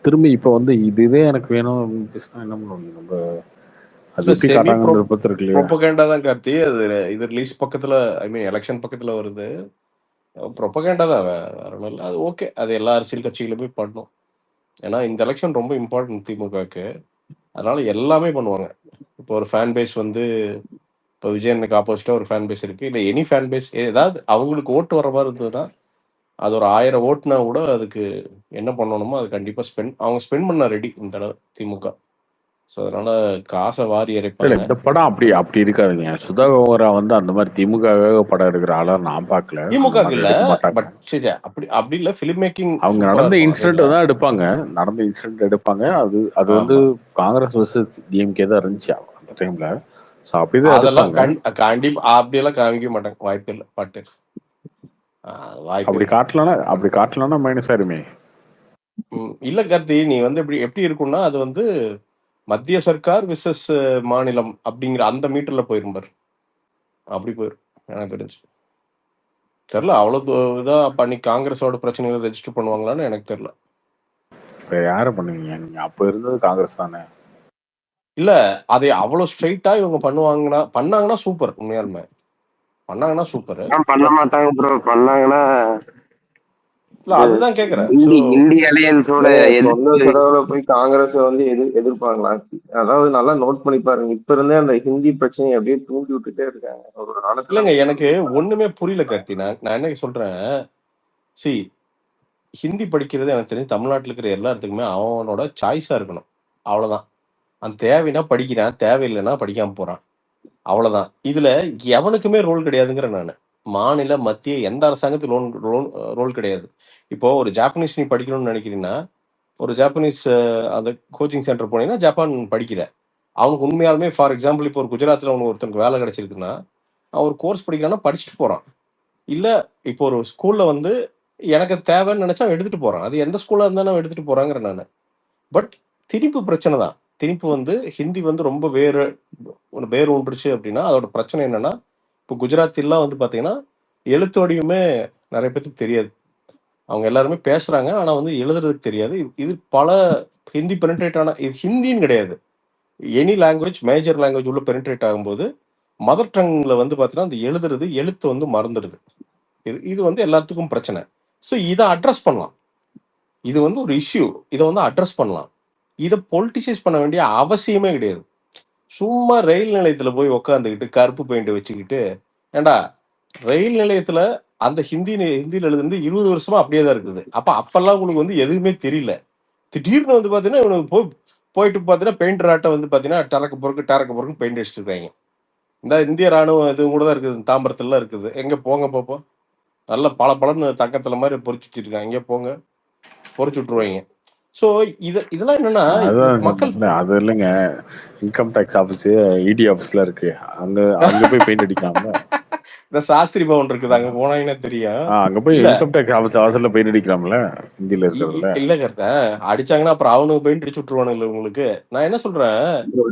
திரும்பி இப்ப வந்து இதுவே எனக்கு வேணும் அப்படின்னு பேசினா என்ன பண்ண முடியும் நம்ம? அது இல்ல எப்படி செமி காட்டாங்கன்ற பொறுத்து இருக்கு இல்லையா? ப்ரொபகேண்டா தான் கார்த்தி. அது இது ரிலீஸ் பக்கத்துல ஐ மீன் எலக்ஷன் பக்கத்துல வருது. ப்ரொபகேண்டா தான் வேற ஒண்ணும் இல்ல. அது ஓகே. அது எல்லா அரசியல் கட்சிகளுமே பண்ணும். ஏன்னா இந்த எலக்ஷன் ரொம்ப இம்பார்ட்டன்ட் திமுகவுக்கு. அதனால எல்லாமே பண்ணுவாங்க. இப்போ ஒரு ஃபேன் பேஸ் வந்து இப்போ விஜயனுக்கு ஆப்போசிட்டா ஒரு ஃபேன் பேஸ் இருக்கு. இல்ல எனி ஃபேன் பேஸ் ஏதாவது அவங்களுக்கு ஓட்டு வர மாரி இருந்ததுன்னா, அது ஒரு 1000 ஓட்டுனா கூட அதுக்கு என்ன பண்ணணுமோ அது கண்டிப்பா அவங்க ஸ்பெண்ட் பண்ண ரெடி இந்த தடவ திமுக. ஸோ அதனால காச வாரி இல்ல இறைப்பாங்க. இந்த படம் அப்படி அப்படி இருக்காதுங்க. சுதா கோங்கரா வந்து அந்த மாதிரி திமுகவே படம் எடுக்கிற ஆளா நான் பார்க்கல. அந்த திமுகக்கு மாதிரி இல்ல. எடுக்க மாட்டாங்க. பட் சரி அப்படி அப்படி இல்ல. ஃபில்ம் மேக்கிங் அவங்க சூப்பரா நடந்த இருக்கும். அது இன்சிடென்ட் இல்ல. தான் எடுப்பாங்க. நடந்த இன்சிடென்ட் எடுப்பாங்க. அது அது வந்து ஆமா. காங்கிரஸ் வர்சஸ் டிஎம்கே தான் இருந்துச்சு அந்த டைம்ல. ஸோ அப்படிதான் அதெல்லாம் எடுப்பாங்க. கண்டிப்பா அப்படியெல்லாம் காமிக்க மாட்டாங்க. வாய்ப்பு இல்ல. பட்டு வாய்ப்பே அப்படி இல்ல. காட்டலன்னா அப்படி காட்டலன்னா மைனஸ் ஆயிருமே. இல்ல கார்த்தி, நீ வந்து எப்படி எப்படி இருக்கும்னா, அது வந்து மத்திய சர்க்கார் விசஸ் மாநிலம் அப்படிங்கிற அந்த மீட்டர்ல போயிரும் பாரு. அப்படி போயிரும். எனக்கு தெரிஞ்சு. தெரியல. அவ்வளவு இதா பண்ணி காங்கிரஸோட பிரச்சனைகளை ரெஜிஸ்டர் பண்ணுவாங்களான்னு எனக்கு தெரியல. வேற யாரை பண்ணுவீங்க? நீங்க அப்ப இருந்தது காங்கிரஸ் தானே. இல்ல, அதை அவ்வளவு ஸ்ட்ரைட்டா இவங்க பண்ணாங்கன்னா சூப்பர். உண்மையாலுமே பண்ணாங்கன்னா சூப்பர். பண்ண பட் மாட்டாங்க ப்ரோ. பண்ணாங்கன்னா இல்ல அதுதான் கேக்குறேன். ஸோ இந்தி அலையன்ஸோட சொந்த எதிர்ப்பு. செலவுல போய் காங்கிரஸ் வந்து எதிர்ப்பாங்களா? அதாவது நல்லா நோட் பண்ணி பாருங்க. இப்ப இருந்தே அந்த ஹிந்தி பிரச்சனையை அப்படியே தூண்டி விட்டுட்டே இருக்காங்க. ஒரு காலத்துல இல்லங்க எனக்கு ஒண்ணுமே புரியல கார்த்தி. நான் என்ன சொல்றேன், சி ஹிந்தி படிக்கிறது எனக்கு தெரிஞ்சு தமிழ்நாட்டுல இருக்கிற எல்லாத்துக்குமே அவனோட சாய்ஸா இருக்கணும். அவ்வளவுதான். அந்த தேவைன்னா படிக்கிறான், தேவையில்லைன்னா படிக்காம போறான். அவ்வளவுதான். இதுல எவனுக்குமே ரோல் கிடையாதுங்கிறேன் நானு. மாநில, மத்திய எந்த அரசாங்கத்துக்கு ரோல் கிடையாது. இப்போ ஒரு ஜாப்பனீஸ் நீ படிக்கணும்னு நினைக்கிறீன்னா, ஒரு ஜாப்பனீஸ் அந்த கோச்சிங் சென்டர் போனீங்கன்னா, ஜப்பான் படிக்கிற. அவனுக்கு உண்மையாலுமே ஃபார் எக்ஸாம்பிள் இப்போ ஒரு குஜராத்ல அவனுக்கு ஒருத்தனுக்கு வேலை கிடைச்சிருக்குன்னா, அவன் ஒரு கோர்ஸ் படிக்கிறான்னா படிச்சுட்டு போறான். இல்ல இப்போ ஒரு ஸ்கூல்ல வந்து எனக்கு தேவைன்னு நினைச்சா அவன் எடுத்துட்டு போறான். அது எந்த ஸ்கூலா இருந்தாலும் அவன் எடுத்துட்டு போறாங்கிறேன் நானு. பட் திணிப்பு பிரச்சனை தான். திணிப்பு வந்து ஹிந்தி வந்து ரொம்ப வேர் ஊன்றுச்சு அப்படின்னா, அதோட பிரச்சனை என்னன்னா, இப்போ குஜராத்திலாம் வந்து பார்த்தீங்கன்னா, எழுத்து வடிவமே நெறைய பேத்துக்கு தெரியாது. அவங்க எல்லாருமே பேசுறாங்க. ஆனா வந்து எழுதுறதுக்கு தெரியாது. இது பல ஹிந்தி பெனிட்ரேட் ஆன இது ஹிந்தின்னு கிடையாது. எனி லாங்குவேஜ் மேஜர் லாங்குவேஜ் உள்ள பெனிட்ரேட் ஆகும்போது, மதர் டங்ல வந்து பார்த்தீங்கன்னா, அந்த எழுத்து வந்து மறந்துடுது. இது வந்து எல்லாத்துக்கும் பிரச்சனை. ஸோ இத அட்ரஸ் பண்ணலாம். இது வந்து ஒரு இஷ்யூ. இத வந்து அட்ரஸ் பண்ணலாம். இத பொலிட்டிசைஸ் பண்ண வேண்டிய அவசியமே கிடையாது. சும்மா ரயில் நிலையத்துல போய் உட்காந்துக்கிட்டு கருப்பு பெயிண்ட் வச்சுக்கிட்டு, ஏன்டா ரயில் நிலையத்துல அந்த ஹிந்தியில எழுதுனது 20 வருஷமா அப்படியே தான் இருக்குது. அப்பல்லாம் உங்களுக்கு வந்து எதுவுமே தெரியல. திடீர்னு வந்து பார்த்தீங்கன்னா, இவனுக்கு போயிட்டு பார்த்தீங்கன்னா, பெயிண்டர் ஆட்ட வந்து பார்த்தீங்கன்னா, டரக்கு பொறுக்குன்னு பெயிண்ட் அடிச்சுட்டு இருக்காய்ங்க. இந்த இந்திய ராணுவம் இது கூட தான் இருக்குது. தாம்பரத்துலலாம் இருக்குது. எங்க போங்க பாப்போம். நல்ல பளபளன்னு தங்கத்துல மாரி பொறிச்சு வச்சிருக்காங்க. எங்க போங்க. பொறிச்சு விட்டுருவாய்ங்க. ஸோ இதெல்லாம் என்னன்னா, அதுதான் மக்கள் இல்ல அது இல்லைங்க. இன்கம் டேக்ஸ் ஆஃபீஸ், இடி ஆஃபீஸ்ல இருக்கு. அங்க அங்க போய் பெயிண்ட் அடிக்கலாம்ல. இந்த சாஸ்திரி பவன் இருக்குது. அங்க போனாங்கன்னா தெரியும். அங்க போய் இல்ல இன்கம் டேக்ஸ் ஆஃபீஸ் வாசல்ல பெயிண்ட் அடிக்கலாம்ல ஹிந்தில இருக்கிறதுல. இல்ல கருத்த அடிச்சாங்கன்னா அப்புறம் அவனுக்கு பெயிண்ட் அடிச்சு விட்டுருவானுங்களே உங்களுக்கு. நான் என்ன சொல்றேன்,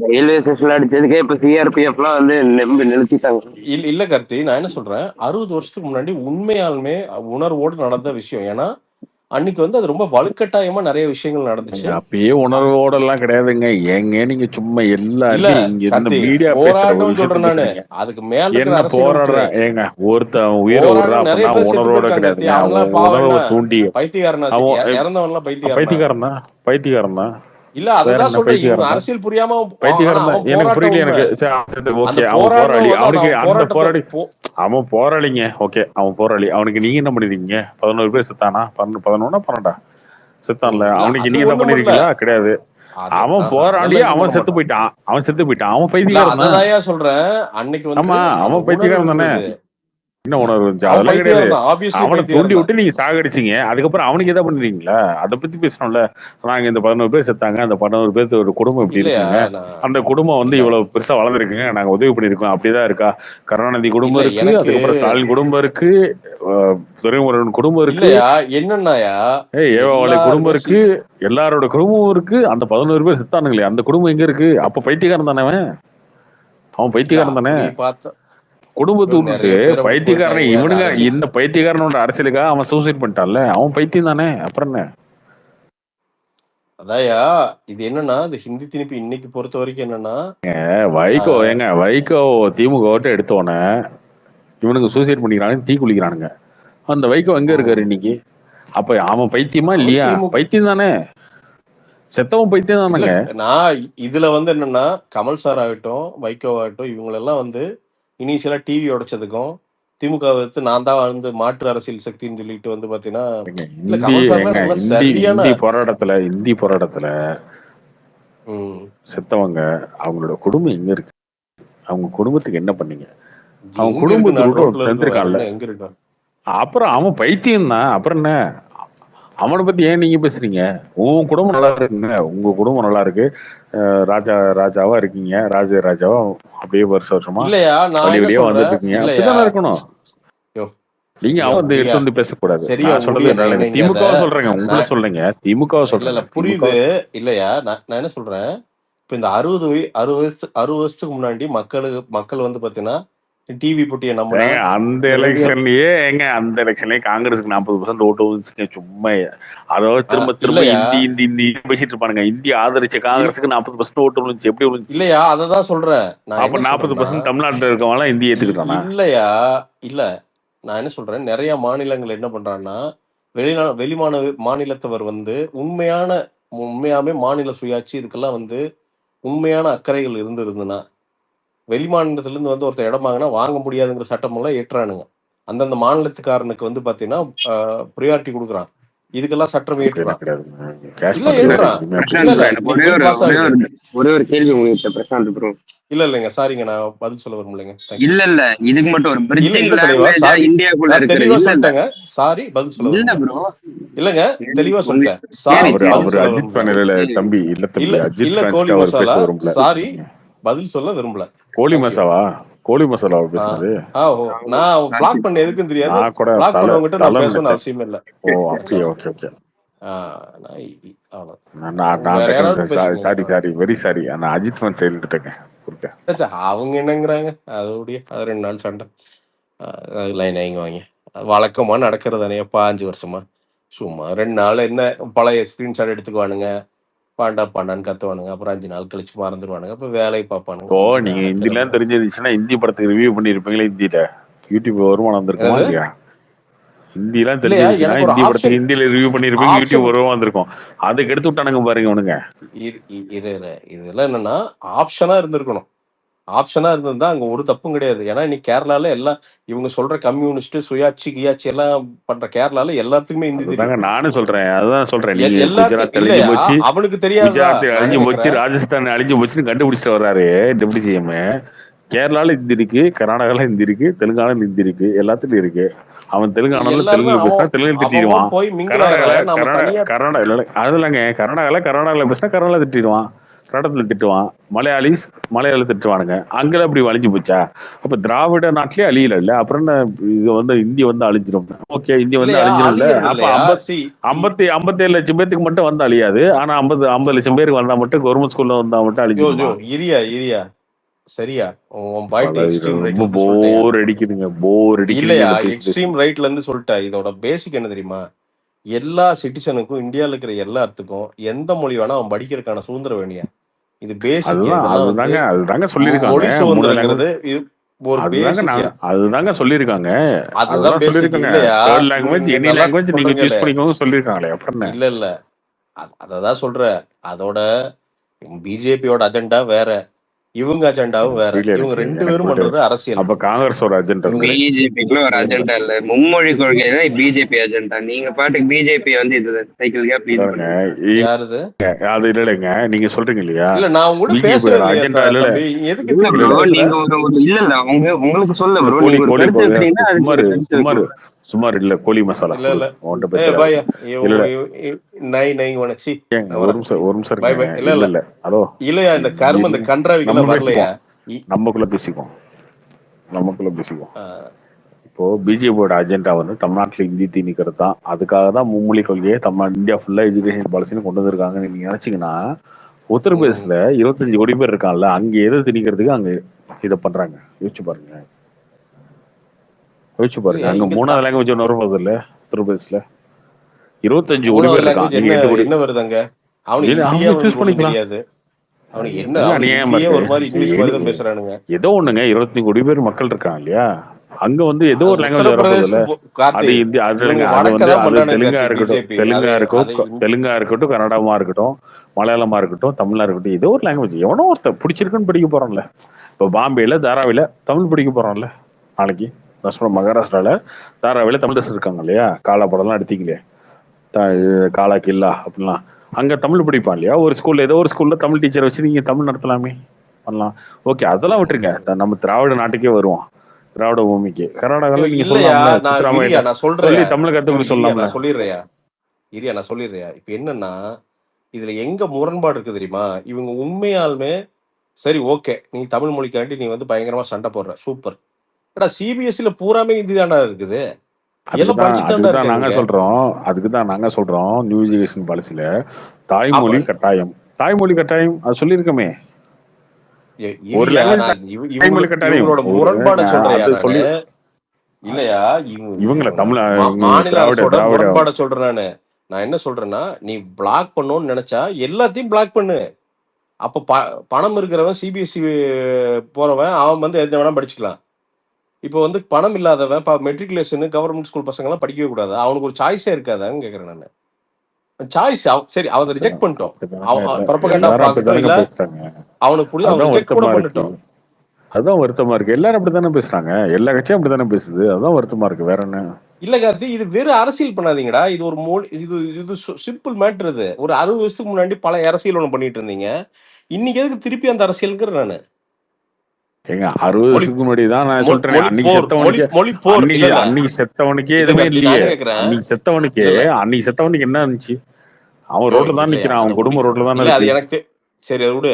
ரயில்வே ஸ்டேஷன்ல அடிச்சதுக்கே இப்ப சிஆர்பிஎஃப் எல்லாம் வந்து நிறுத்திட்டாங்க. இல்ல கார்த்தி, நான் என்ன சொல்றேன், 60 வருஷத்துக்கு முன்னாடி உண்மையாலுமே உணர்வோடு நடந்த விஷயம். ஏன்னா அன்னைக்கு வந்து அது ரொம்ப வலுக்கட்டாயமா நிறைய விஷயங்கள் நடந்துச்சு. அப்பயே உணர்வோட எல்லாம் கிடையாதுங்க. ஏங்க நீங்க சும்மா இல்ல எல்லாத்தையும் இங்க இருந்து கார்த்தி, மீடியா பேசுற ஒரு போராட்டம் விஷயத்த சொல்றேன் நானு. பேசுறீங்க. அதுக்கு மேல இருக்கிற என்ன அரசியல் விட்டுரு. போராடுறேன் ஏங்க? ஒருத்தன் உயிரை விடுறா போராட்டம் நிறைய அப்படின்னா பேர் செத்து உணர்வோட போயிருக்காங்க கார்த்தி. கிடையாதுங்க. அவன்லாம் அவன் பாவம் என்ன உணர்வை தூண்டி பைத்தியக்காரனா? அவன் இறந்தவன்லாம் பைத்தியக்காரனா? பைத்தியக்காரன் தான். பைத்தியக்காரன் தான். இல்ல வேற அதுதான் என்ன? சொல்றேன். இவங்க பைத்தியக்காரன் தான். அரசியல் புரியாம ஆனா பைத்தியக்காரன் தான். அவன் எனக்கு போராட்டம் புரியல. உண்மை. எனக்கு சரி அந்த ஓகே. அவன் போராளி. போராடினவன் வந்து அவனுக்கு அவன் அந்த போராட்டத்தை போராளி அவன் போராளிங்க. ஓகே அவன் போராளி. அவனுக்கு நீங்க என்ன பண்ணிருக்கீங்க? 11 பேர் செத்தானா? 11 12 செத்தான்ல. இல்ல அவனுக்கு அது நீங்க என்ன ஒண்ணும் பண்ணல. பண்ணிருக்கீங்களா? கிடையாது. அது அவன் போராடியே அதெல்லாம் எதுவும் அவன் பண்ண செத்து மாட்டான். போயிட்டான். அவன் இல்ல பைத்தியக்காரன் தான். அததாயா சொல்றேன். அன்னைக்கு வந்து ஆமா அந்த அவன் உணர்வு பைத்தியக்காரன் தானே. இருந்தது. என்ன உணர்வு இருந்துச்சு? அவன் அதெல்லாம் கிடையாது. பைத்தியாரம் தான். ஆப்வியஸ்லி அவனை தூண்டி பைத்தியாரம் தான். விட்டு நீங்க சாகடிச்சீங்க. அதுக்கப்புறம் அவனுக்கு எதா பண்ணிருக்கீங்களா? அதை பத்தி பேசணும்ல. நாங்க இந்த 11 பேர் செத்தாங்க. அந்த 11 பேர்த்து ஒரு குடும்பம் இப்படி இல்லையா இருக்குங்க. நான் அந்த குடும்பம் வந்து இல்ல இவ்வளவு பெருசா வளர்ந்துருக்குங்க. நாங்க உதவி பண்ணிருக்கோம். அப்படிதான் இருக்கா? கருணாநிதி இல்ல குடும்பம் இருக்கு. எனக்கு அதுக்கப்புறம் ஸ்டாலின் குடும்பம் இருக்கு. துரைமுருகன் குடும்பம் இருக்கு. இல்லையா என்னன்னாயா ஏவாவாளி குடும்பம் எல்லாருமே இருக்கு. எல்லாரோட குடும்பமும் இருக்கு. அந்த 11 பேர் செத்தானுங்களே அந்த குடும்பம் எங்க இருக்கு? அப்ப பைத்தியக்காரன் தானே அவன்? அவன் இல்ல பைத்தியக்காரன் தானே. அப்படி பார்த்தா குடும்பத்தை விட்டுட்டு நிறைய பேர் அப்படி பைத்தியக்காரனை போயிருக்காங்க. அந்த இவனுங்க அரசியல் இந்த பைத்தியக்காரனோட அரசியலுக்காக அவன் சூசைட் பண்ணிட்டான்ல. அவன் பைத்தியம் தானே. அப்புறம் என்ன? அதாயா இது என்னன்னா இந்த ஹிந்தி திணிப்பு இன்னைக்கு பொறுத்த வரைக்கும் என்னன்னா வைகோ ஆஹ் வைகோ திமுக ஓட்ட எடுத்தோடனே இவனுங்க சூசைட் பண்ணிக்கிறானுங்க, தீ குளிக்கிறானுங்க. அந்த வைகோ எங்க இருக்காரு உம் இன்னைக்கு? அப்ப அவன் பைத்தியமா அவர் இல்லையா? திமுக பைத்தியம் தானே, செத்தவன் பைத்தியம் இல்ல. தானேங்க. நான் இதுல என்னன்னா கமல் சார் ஆகட்டும் வைகோ ஆகட்டும் இவங்களெல்லாம் இனிஷியலா டிவி உடைச்சதுக்கும் திமுக எடுத்து நான் தான் மாற்று அரசியல் சக்தின்னு சொல்லிட்டு பாத்தீங்கன்னா இல்ல இந்தி கமல் சார்லாம் நல்லா சரியான இந்தி போராட்டத்துல உம் செத்தவங்க அவங்களோட குடும்பம் எங்க இருக்கு? அவங்க குடும்பத்துக்கு என்ன பண்ணீங்க? அவன் எங்க இருக்கு குடும்பத்துக்கு நான் கூட ரோட்ல இருக்கு வேற செத்துருக்கான்ல. என்ன எங்க இருக்கா அப்புறம் அவன் பைத்தியம் தான், அப்புறம் என்ன? அவனை பத்தி ஏன் நீங்க பேசுறீங்க? உன் குடும்பம் நல்லா இருக்குங்க, உங்க குடும்பம் நல்லா இருக்கு. ராஜாவா இருக்கீங்க, ராஜாவா அப்படியே வருஷமா இல்லையா நான் வழி என்ன வழியா வந்துட்டு சொல்றேன் இருக்கீங்க. இல்லையா அப்படித்தானே இருக்கணும். யோ நீங்க சரியா அவன் முடியா எடுத்து பேசக்கூடாது. சரியா நான் சொல்றது முடியா என்ன, நினைங்காத திமுகவை சொல்றேங்க, உங்களை நான் சொல்லுங்க, திமுகவை இல்ல இல்ல சொல்றேங்க, திமுக. புரியுது இல்லையா நான் என்ன சொல்றேன் இப்ப இந்த 60 வருஷத்துக்கு முன்னாடி மக்கள் பாத்தீங்கன்னா டிவி போட்டியை நம்பினா ஏங்க அந்த இந்த ரேடியோ எலெக்ஷன்லயே காங்கிரஸுக்கு 40% ஓட்டு வந்துச்சுங்க சும்மா. அதாவது திரும்ப திரும்ப இல்லையா இந்தி இந்தி இந்தி பேசிட்டு இருப்பானுங்க. இந்தி ஆதரிச்ச இல் காங்கிரஸுக்கு 40% ஓட்டு விழுந்துச்சு. எப்படி விழுந்துச்சு? இல்லையா அததான் சொல்றேன் நான் அப்ப என்ன சொல்றேன்னா 40% தமிழ்நாட்டுல இருக்கவங்க இந்தி ஏத்துக்கிட்டானா? இல்லையா இல்ல நான் என்ன சொல்றேன் நிறைய மாநிலங்கள் என்ன பண்றாங்கன்னா மாநிலத்தவர் உண்மையான உண்மையாவே மாநில சுயாட்சி இதுக்கெல்லாம் உண்மையான அக்கறைகள் இருந்ததுன்னா வெளி மாநிலத்துல இருந்து ஒருத்தர் இடம் வாங்கினா வாங்க முடியாதுங்கிற சட்டம் எல்லாம் ஏற்றானுங்க அந்தந்த மாநிலத்துக்காரனுக்கு பாத்தீங்கன்னா ப்ரியாரிட்டி கொடுக்குறான் இதுக்கெல்லாம் சட்டம் அப்படியெல்லாம் ஏற்றுறான் கிடையாதுங்க. கேஷ் இல்ல மார்க்கெட் ஏற்றுறான் எதுவுமே அப்படி இல்ல பிரசாந்த் இல்ல ப்ரோ, கிடையாது. எனக்கு இன்னைக்கு ஒரே பில் ஒரு பாஸ் ஒரே ஆகுது ஒரு ஒரே ஒரு கேள்வி உங்ககிட்ட பிரசாந்த் ப்ரோ. இல்லைங்க சாரிங்க நான் பதில் சொல்ல விரும்பலைங்க தேங்க்யூ இல்ல இல்ல, இதுக்கு மட்டும் ஒரு இல்ல பிரிட்ஜிங் இல்ல தெளிவா லாங்குவேஜா சாரி இந்தியாக்குள்ள நான் இருக்கிற. தெளிவா இல்ல இல்ல சொல்லிட்டேங்க சாரி பதில் சொல்ல இல்ல விரும்பல ப்ரோ, இல்லங்க தெளிவா சரி சொல்லிட்டேன் சாரி அவரு சரி பதில் அவரு சொல்ல அஜித் விரும்பல ஃபேன் இல்ல சரி. தம்பி, இல்ல இல்ல தம்பி, அஜித் இல்ல கோழி ஃபேன்ஸ்க்கு அவர் பேச மசாலா விரும்பல. சாரி பதில் சொல்ல விரும்பல கோழி தேங்க்யூ மசாவா? கோழி மசாலாவை பேசுனது? ஓ ஆமா. நான் பிளாக் பண்ண கார்த்திக் எதுக்கும் தெரியாது நான் கூட பிளாக் பண்ணவங்ககிட்ட நான் தலை பேசணும்னு நினைச்சேன். அவசியமே இல்லை ஓ அப்படியே, ஓகே ஓகே. நான் அவ்வளவு நான் நான் நான் வேற யாராவது டக்குனு பேசுங்க சாரி சாரி வெரி சாரி, நான் அஜித் ஃபேன் சேர்ந்துட்டேங்க. கொடுக்க ச்சே, அவங்க என்னங்கிறாங்க அதோடைய அது 2 நாள் சண்டை லைன் வாங்கி வழக்கமா நடக்கிறது தானே 5 வருஷமா சும்மா 2 நாள் என்ன பழைய ஸ்கிரீன்ஷாட் எடுத்துக்குவானுங்க பாண்டா பாண்டான்னு கத்துவானுங்க அப்புறம் 5 நாள் கழிச்சு மறந்துடுவானுங்க அப்ப வேலையை பார்ப்பானுங்க இப்போ இது நீங்க நடக்கிறது ஹிந்திலாம் தெரிஞ்சிருந்துச்சுன்னா ஹிந்தி படத்துக்கு ரிவ்யூ பண்ணிருப்பீங்களா? ஹிந்தியில யூடியூப் வருமானம் வந்திருக்குமா என்னது இல்லையா? ஹிந்திலாம் இல்லையா தெரிஞ்சிருந்துச்சுன்னா எனக்கு ஒரு ஹிந்தி படத்துக்கு ஆப்ஷன் ஹிந்தியில ரிவ்யூ பண்ணிருப்பீங்க, யூடியூப் ஆப்ஷன் வருமானம் வந்திருக்கும். அதுக்கு எடுத்து விட்டானுங்க பாருங்க அவனுங்க. இதெல்லாம் என்னன்னா ஆப்ஷனா இருந்திருக்கணும் ஆப்ஷனா இருந்திருந்தா அங்க ஒரு தப்பும் கிடையாது ஏன்னா இன்னைக்கு கேரளால எல்லாம் இவங்க சொல்ற கம்யூனிஸ்ட் சுயாட்சி கியாட்சி எல்லாம் பண்ற கேரளால எல்லாத்துக்குமே ஹிந்தி அதுதாங்க தெரியும் நானும் சொல்றேன், அதுதான் சொல்றேன். நீங்க குஜராத் அழிஞ்சு இல்லையா போச்சு, அவனுக்கு தெரியாதா குஜராத் நான் அழிஞ்சு என்ன போச்சு, கேக்குறேன் ராஜஸ்தான் அழிஞ்சு போச்சுன்னு கண்டுபிடிச்சிட்டு வர்றாரு டெபுட்டி சிஎம். கேரளால ஹிந்தி இருக்கு, கர்நாடகால ஹிந்தி இருக்கு, தெலுங்கானால ஹிந்தி இருக்கு, எல்லாத்துலயும் இருக்கு. அவன் தெலுங்கானால எல்லாருமே தெலுங்குல பேசினா அவன் தெலுங்கு அவன் திட்டிடுவான். போய் மிங்கிள் கர்நாடகால ஆயிடுறான் நாம தனியா கர்நாடகா இல்ல அது இல்லைங்க, கர்நாடகால பேசினா கர்நாடகா திட்டிடுவான், கன்னடத்துல திட்டுவான், மலையாள திட்டுவானுங்க. அங்கெல்லாம் இப்படி அழிஞ்சு போச்சா? அப்ப திராவிட நாட்டிலே அழியல இல்ல, அப்புறம் என்ன? இது இந்தி அழிஞ்சிரும். ஓகே, இந்தி இல்லையா அழிஞ்சிரும்ல. அழியறது அப்ப இல்லையா 57 லட்சம் பேருக்கு மட்டும் அழியாது. ஆனா 50 லட்சம் பேருக்கு வந்தா மட்டும், கவர்மெண்ட் ஸ்கூல்ல வந்தா மட்டும் யோ அழிஞ்சிருமா? இரியா சரியா உன் பாயிண்ட் எக்ஸ்ட்ரீம் ரொம்ப ரைட்ல இருந்து சொல்லிட்டேயா போர் அடிக்குதுங்க, போர் அடிக்குதுங்க இல்லையா இந்த பேச்சு எக்ஸ்ட்ரீம் ரைட்ல இருந்து சொல்லிட்டேன் இதோட பேசிக் என்ன தெரியுமா எல்லா சிட்டிசனுக்கும் இந்தியாவில் இருக்கிற எல்லாத்துக்கும் எந்த மொழி வேணா அவன் படிக்கிறதுக்கான சுதந்திரம் வேணியா இது பேசிக் அதுதான் இதெல்லாம் அதுதாங்க சொல்லியிருக்காங்க. மொழி 3 லாங்குவேஜ் சுதந்திரங்கிறது இது ஒரு பேசிக்யா அதுதாங்க சொல்லியிருக்காங்க. அதுதான் அதுதான் பேசிக் சொல்லியிருக்காங்க. இல்லையா தேர்ட் இங்க லாங்குவேஜ் இங்க எனி நல்லா லாங்குவேஜ் நீங்க சொல்றீங்கல்ல சூஸ் பண்ணிக்கோங்க சொல்லியிருக்காங்களே, அப்புறம் என்ன? இல்ல அததான் சொல்ற அதோட பிஜேபியோட அஜெண்டா வேற இவங்க அஜெண்டாவும் எனக்கு வேற புரியல, இவங்க எனக்கு 2 பேரும் போயிட்டு. பண்றது அரசியல் அப்ப காங்கிரஸோட அஜெண்டா இவங்க இருக்கு. பிஜேபிக்குள்ள ஒரு அஜெண்டா இல்ல, மும்மொழி கொள்கை தான் பிஜேபி அஜெண்டா. நீங்க பாட்டுக்கு பிஜேபி இது சைக்கிள் கேப் இது பாருங்க, பண்ணுங்க. யாருது அது இல்லைங்க, நீங்க சொல்றீங்க இல்லையா இல்ல நான் உங்க கூட பேசவே பிஜேபியோட இல்லையே அஜெண்டா? இல்ல தம்பி எதுக்கு இல்ல திருப்பி ப்ரோ, இல்ல பேசுற நீங்க இல்ல இல்ல உங்களுக்கு சொல்ல இல்ல ப்ரோ, கோழி நீங்க ஒரு கோழி கருத்து வைக்கிறீங்கன்னா அதுக்கு ஒரு கருத்து சும்மாரு வைக்கணும். சுமார் இல்ல, கோழி மசாலா கொடு, இல்ல உன்கிட்ட ஏ பேசுறாரு. பாய் இல்ல நை உனச்சி ஏங்க, நான் ஒரு வரேன் நிமிஷம் ஒரு நிமிஷம் பாய் இருங்க. பாய் இல்ல இல்ல, ஹலோ, இல்லையா இந்த கரும இந்த கன்றாவிக்கெல்லாம் நம்ம வரலையா பேசிக்குவோம், இ- நமக்குள்ள பேசிக்குவோம், நமக்குள்ள பேசிக்குவோம். ஆ, இப்போ பிஜேபியோட அஜெண்டா தமிழ்நாட்டுல இந்தி திணிக்கிறது தான். அதுக்காக தான் மும்மொழி கொள்கையை இந்தியா ஃபுல்லா எஜுகேஷன் பாலிசின்னு கொண்டு வந்திருக்காங்கன்னு நீங்க நினைச்சீங்கன்னா, ம். உத்தரப்பிரதேசல 25 கோடி பேர் இருக்கான்ல, அங்க எதை திணிக்கிறதுக்கு அங்க இதை பண்றாங்க. யோசிச்சு பாருங்க, இல்லையா அங்க இங்க 3வது லாங்குவேஜ் ஒன்று வரும்போது இல்ல, உத்தரப்பிரதேசல 25 கோடி 3வது பேர் இருக்கான். லாங்குவேஜ் நீங்க என்ன 8 கோடி. என்ன வருது அங்க அவனுக்கு இது ஹிந்தியே அவங்க சூஸ் அவனுக்கு ஒண்ணும் பண்ணிக்கலாம். தெரியாது. அவனுக்கு என்ன என்னங்க அவனுக்கு அநியாயமா ஹிந்தியே இருக்கு. ஒரு மாதிரி இங்கிலீஷ் மாதிரி தான் பேசுறானுங்க. ஏதோ ஒண்ணுங்க 25 கோடி பேர் மக்கள் இருக்காங்க இல்லையா, அங்க வந்து ஏதோ அது ஒரு லாங்குவேஜ் வரப்போகுது இல்ல. உத்தரப்பிரதேச கார்த்தி, அது இந்தி அது இவனுங்க இருங்க, அது வடக்க வந்து தான் அது பண்றானுங்க தெலுங்கா கார்த்தி இருக்கட்டும், பிஜேபி. தெலுங்கா அதை இருக்கட்டும், அதை தெலுங்கா இருக்கட்டும், கன்னடமா இருக்கட்டும், மலையாளமா இருக்கட்டும், தமிழா இருக்கட்டும், ஏதோ ஒரு லாங்குவேஜ் எவனோ ஒருத்தர் பிடிச்சிருக்குன்னு படிக்க போறோம்ல. இப்போ பாம்பேல தாராவில தமிழ் படிக்க போறோம்ல நாளைக்கு. மகாராஷ்டிரால தாராவில தமிழர்ஸ் இருக்காங்க இல்லையா, காலா படம்லாம் எடுத்தீங்களே, காலா கில்லா அப்படிலாம், அங்க தமிழ் படிப்பான் இல்லையா. ஒரு ஸ்கூல்ல ஏதோ ஒரு ஸ்கூல்ல தமிழ் டீச்சர் வச்சு நீங்க தமிழ் நடத்தலாமே, பண்ணலாம். ஓகே, அதெல்லாம் விட்டுருங்க. நம்ம திராவிட நாட்டுக்கே வருவோம், திராவிட பூமிக்கு. கர்நாடகாவில் நீங்க இல்லையா சொல்லலாம்ல, நான் சித்தராமையிட்ட நான் சொல்லி சொல்றேன். தமிழை கத்துக்கணும் இரியா சொல்லலாம்ல. நான் சொல்லிடுறேயா நான் சொல்லிடுறேன். இப்ப என்னன்னா இதுல எங்க முரண்பாடு இருக்கு தெரியுமா? இவங்க உண்மையாலுமே சரி ஓகே, நீ தமிழ் மொழிக்காண்டி நீ வந்து பயங்கரமா சண்டை போடுற, சூப்பர். ஏடா சிபிஎஸ்சில பூராமே ஹிந்தி தாண்டா இருக்குது, எல்லாம் படிச்சுட்டு தாண்டா அதுக்குதான் நாங்க இருக்காங்க. சொல்றோம், நியூ எஜுகேஷன் பாலிசியில அப்ப தாய்மொழி கட்டாயம், தாய்மொழி கட்டாயம் அது சொல்லியிருக்கோமே. ஒரு இரியா லாங்குவேஜ் நான் தாய்மொழி கட்டாயம் இவங்களோட ஒரு முரண்பாடை சொல்றேயா அது நானு. சொல்லி இல்லையா இவங்கள தமிழ் மாநில திராவிட அரசோட திராவிட முரண்பாடை சொல்றேன் நானு. நான் என்ன சொல்றேன்னா, நீ பிளாக் பண்ணணும்னு நினைச்சா எல்லாத்தையும் பிளாக் பண்ணு. அப்ப பணம் இருக்கிறவன் சிபிஎஸ்சி போறவன் அவன் வந்து எந்த வேணா படிச்சுக்கலாம். இப்போ வந்து பணம் இல்லாதவன் மெட்ரிகுலேஷன் கவர்மெண்ட் ஸ்கூல் பசங்க எல்லாம் படிக்கவே கூடாது, அவனுக்கு ஒரு சாய்ஸே இருக்காதான்னு கேக்குறேன் நான். சாய்ஸ் சரி அவனை ரிஜெக்ட் பண்ணிட்டோம், ப்ரொபகண்டா எல்லாரும் பார்க்கட்டும், இல்ல அப்படித்தானங்க பேசுறாங்க. அவனுக்கு புரியும், அவன் அதுதான் ரிஜெக்ட் கூட வருத்தமா இருக்கு. பண்ணட்டும். அதுதான் வருத்தமா இருக்கு. எல்லாரும் அப்படித்தானே பேசுறாங்க, எல்லா கட்சியும் அப்படித்தானே பேசுது. அதுதான் வருத்தமா இருக்கு, வேற என்ன. இல்ல கார்த்தி, இது வெறும் அரசியல் பண்ணாதீங்கடா. இது ஒரு இது இது சிம்பிள் மேட்டர். இது ஒரு 60 வருஷத்துக்கு முன்னாடி பல அரசியல் ஒண்ணு பண்ணிட்டு இருந்தீங்க. இன்னைக்கு எதுக்கு திருப்பி அந்த அரசியலுங்கிற நானு? ஏங்க 60 மொழி வருஷத்துக்கு முன்னாடி தான் நான் மொ- சொல்றேன். மொழி அன்னைக்கு போர் செத்தவனுக்கு மொழி போர் இல்ல இல்ல அன்னைக்கு செத்தவனுக்கே இல்ல எதுவுமே கார்த்தி, இல்லையே. நான் என்ன கேக்குறேன், இல்ல இல்ல அன்னைக்கு செத்தவனுக்கு என்ன இருந்துச்சு? அவன் யோ ரோட்ல தான் இல்லையா நிக்கிறான், அதை அவன் குடும்பம் ரோட்ல தானே இல்ல அது இருக்கு. எனக்கு சரி அதை விடு.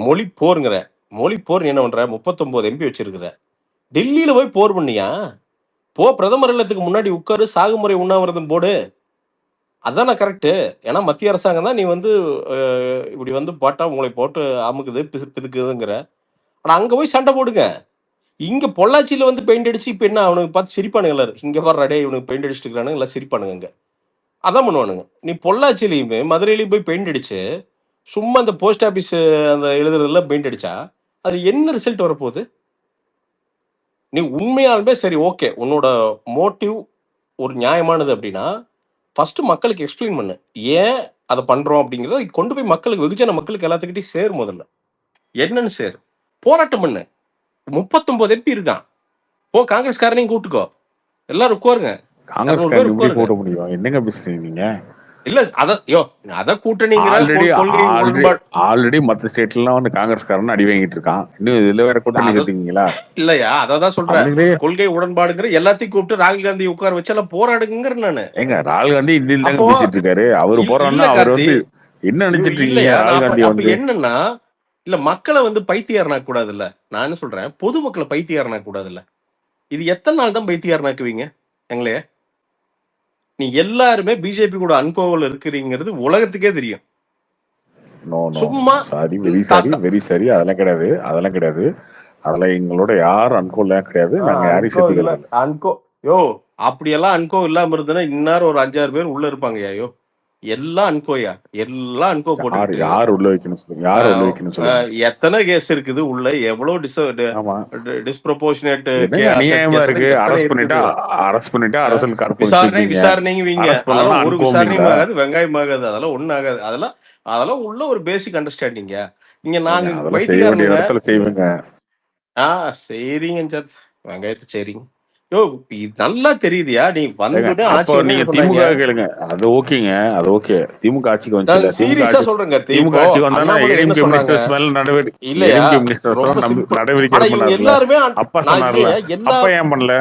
மொழி போருங்கிற மொழி போர் நீ என்ன பண்ற? 39 எம்பி வச்சிருக்கிற, டெல்லியில போய் போர் பண்ணியா? பிரதமர் இல்லத்துக்கு முன்னாடி உட்காரு, சாகுமுறை உண்ணாவிரதம் போடு, அதான கரெக்ட். ஏன்னா மத்திய அரசாங்கம் தான் நீ வந்து இப்படி வந்து போட்டா உங்களை போட்டு அமுக்குது பிதுக்குதுங்கிற. ஆனா அங்க போய் சண்டை போடுங்க. இங்க பொள்ளாச்சியில வந்து பெயிண்ட் அடிச்சு இப்ப என்ன அவனுக்கு பார்த்து சிரிப்பானுங்க எல்லாரும், இங்க பாரு டேய் இவனுக்கு பெயிண்ட் அடிச்சுட்டு இருக்கானுங்க எல்லாம் சிரிப்பானுங்க. இங்க அதான் பண்ணுவானுங்க. நீ பொள்ளாச்சியிலயுமே மதுரையிலயும் போய் பெயிண்ட் அடிச்சு சும்மா அந்த போஸ்ட் ஆபீஸ் அந்த எழுதுறதுல பெயிண்ட் அடிச்சா அது என்ன ரிசல்ட் வரப்போகுது? நீ உண்மையாலுமே சரி ஓகே, உன்னோட மோட்டிவ் ஒரு நியாயமானது அப்படின்னா ஃபர்ஸ்ட் மக்களுக்கு எக்ஸ்பிளைன் பண்ணு, ஏன் அதை பண்றோம் அப்படிங்கறத கொண்டு போய் மக்களுக்கு, வெகுஜன மக்களுக்கு எல்லாத்துக்கிட்டையும் சேர். முதல்ல என்னன்னு சேர், போராட்டம் பண்ணு. 39 எம்பி இருக்கான், காங்கிரஸ்காரனையும் கூட்டுக்கோ, எல்லாரும் உட்காருங்க, 200 பேர் காங்கிரஸ்காரன் எப்படி உட்காருங்க. போட முடியும்? என்னங்க பேசுறீங்க நீங்க? இல்ல அத கூட்டணிங்கிற ஆல்ரெடி கொள்கை ஆல்ரெடி உடன்பாடு ஆல்ரெடி மத்த ஸ்டேட்லாம் வந்து காங்கிரஸ்காரன் அடி வாங்கிட்டு இருக்கான், இன்னும் இதுல வேற கூட்டணி அத கட்டுவீங்களா? இல்லையா, அததான் சொல்றேன். அவனுங்களே கொள்கை உடன்பாடுங்கிற எல்லாத்தையும் கூப்பிட்டு ராகுல் காந்தி உட்கார வச்சு எல்லாம் போராடுங்கிற நானு. ஏங்க ராகுல் காந்தி இந்தியில் தாங்க அப்போ பேசிட்டு இருக்காரு. அவரு இல்ல போறாருன்னா அவர் கார்த்தி, வந்து என்ன நினைச்சிட்டு இருக்கீங்க? இல்லையா நான் ராகுல் காந்தி அப்ப வந்து என்னன்னா, இல்ல மக்களை வந்து பைத்தியாரனாக்க கூடாதுல்ல. நான் என்ன சொல்றேன், பொதுமக்களை பைத்தியாரனாக்க கூடாதுல்ல. இது எத்தனை நாள் தான் பைத்தியாரனாக்குவீங்க எங்களைய? நீ எல்லாருமே பிஜேபி கூட அன்கோவல் இருக்கிறீங்கிறது உலகத்துக்கே தெரியும். நோ நோ சும்மா சாரி, வெரி சாரி, அதெல்லாம் கிடையாது, அதெல்லாம் எங்களோட யாரும் அன்கோல்லாம் கிடையாது. நாங்க யாரையும் அன்கோ இல்ல சேர்த்துக்கிறது இல்லை. அன்கோ யோ அப்படியெல்லாம் அன்கோ இல்லாம இருந்ததுன்னா இன்னாரும் ஒரு 5-6 பேர் உள்ள இருப்பாங்கயா. யோ எல்லாம் அன்கோயா, எல்லாம் அன்கோ போட்டுக்கிட்டு யார் உள்ள வைக்கணும் சொல்லுங்க, யார் உள்ள வைக்கணும் சொல்லுங்க. எத்தனை கேஸ் இருக்குது உள்ள, எவ்வளவு ஆமா, டிஸ்ப்ரொபோர்ஷனேட் என்னங்க அநியாயமா இருக்கு? அரெஸ்ட் பண்ணிட்டா அரசியல் விசாரணைங்க. அரெஸ்ட் பண்ணலாம், அதெல்லாம் ஒரு விசாரணையும் அனுப்புவீங்களா? ஆகாது, வெங்காயம் ஆகாது, அதெல்லாம் ஒண்ணும் ஆகாது. அதெல்லாம் உள்ள ஒரு பேசிக் அண்டர்ஸ்டாண்டிங்க. இங்க நாங்க அதெல்லாம் செய்ய வேண்டிய பைத்தியாரனுங்க. இடத்துல செய்வேங்க. சரிங்க சார், வெங்காயத்தை சரிங்க. யோ இது நல்லா தெரியுதியா, நீ ஏங்க, வந்துட்டு அப்போ ஆட்சி நீங்க என்ன திமுக பண்ணாங்க? கேளுங்க, அது ஓகேங்க, அது ஓகே. திமுக ஆட்சிக்கு நான் வந்துச்சுல, சீரியஸா சொல்றேன் கார்த்தி. திமுக இப்போ ஆட்சிக்கு வந்தானா அண்ணாமலை என்ன ஏடிஎம்கே சொன்னாங்க மினிஸ்டர்ஸ் மேல நடவடிக்கை, இல்லையா? ஏடிஎம்கே மினிஸ்டர்ஸ் ரொம்ப சிம்பிள். நடவடிக்கை ஆனா இவங்க எடுப்பார்ல. எல்லாருமே அப்பா நான் சொன்னார்ல, இல்லையா எல்லா அப்ப ஏன் பண்ணல?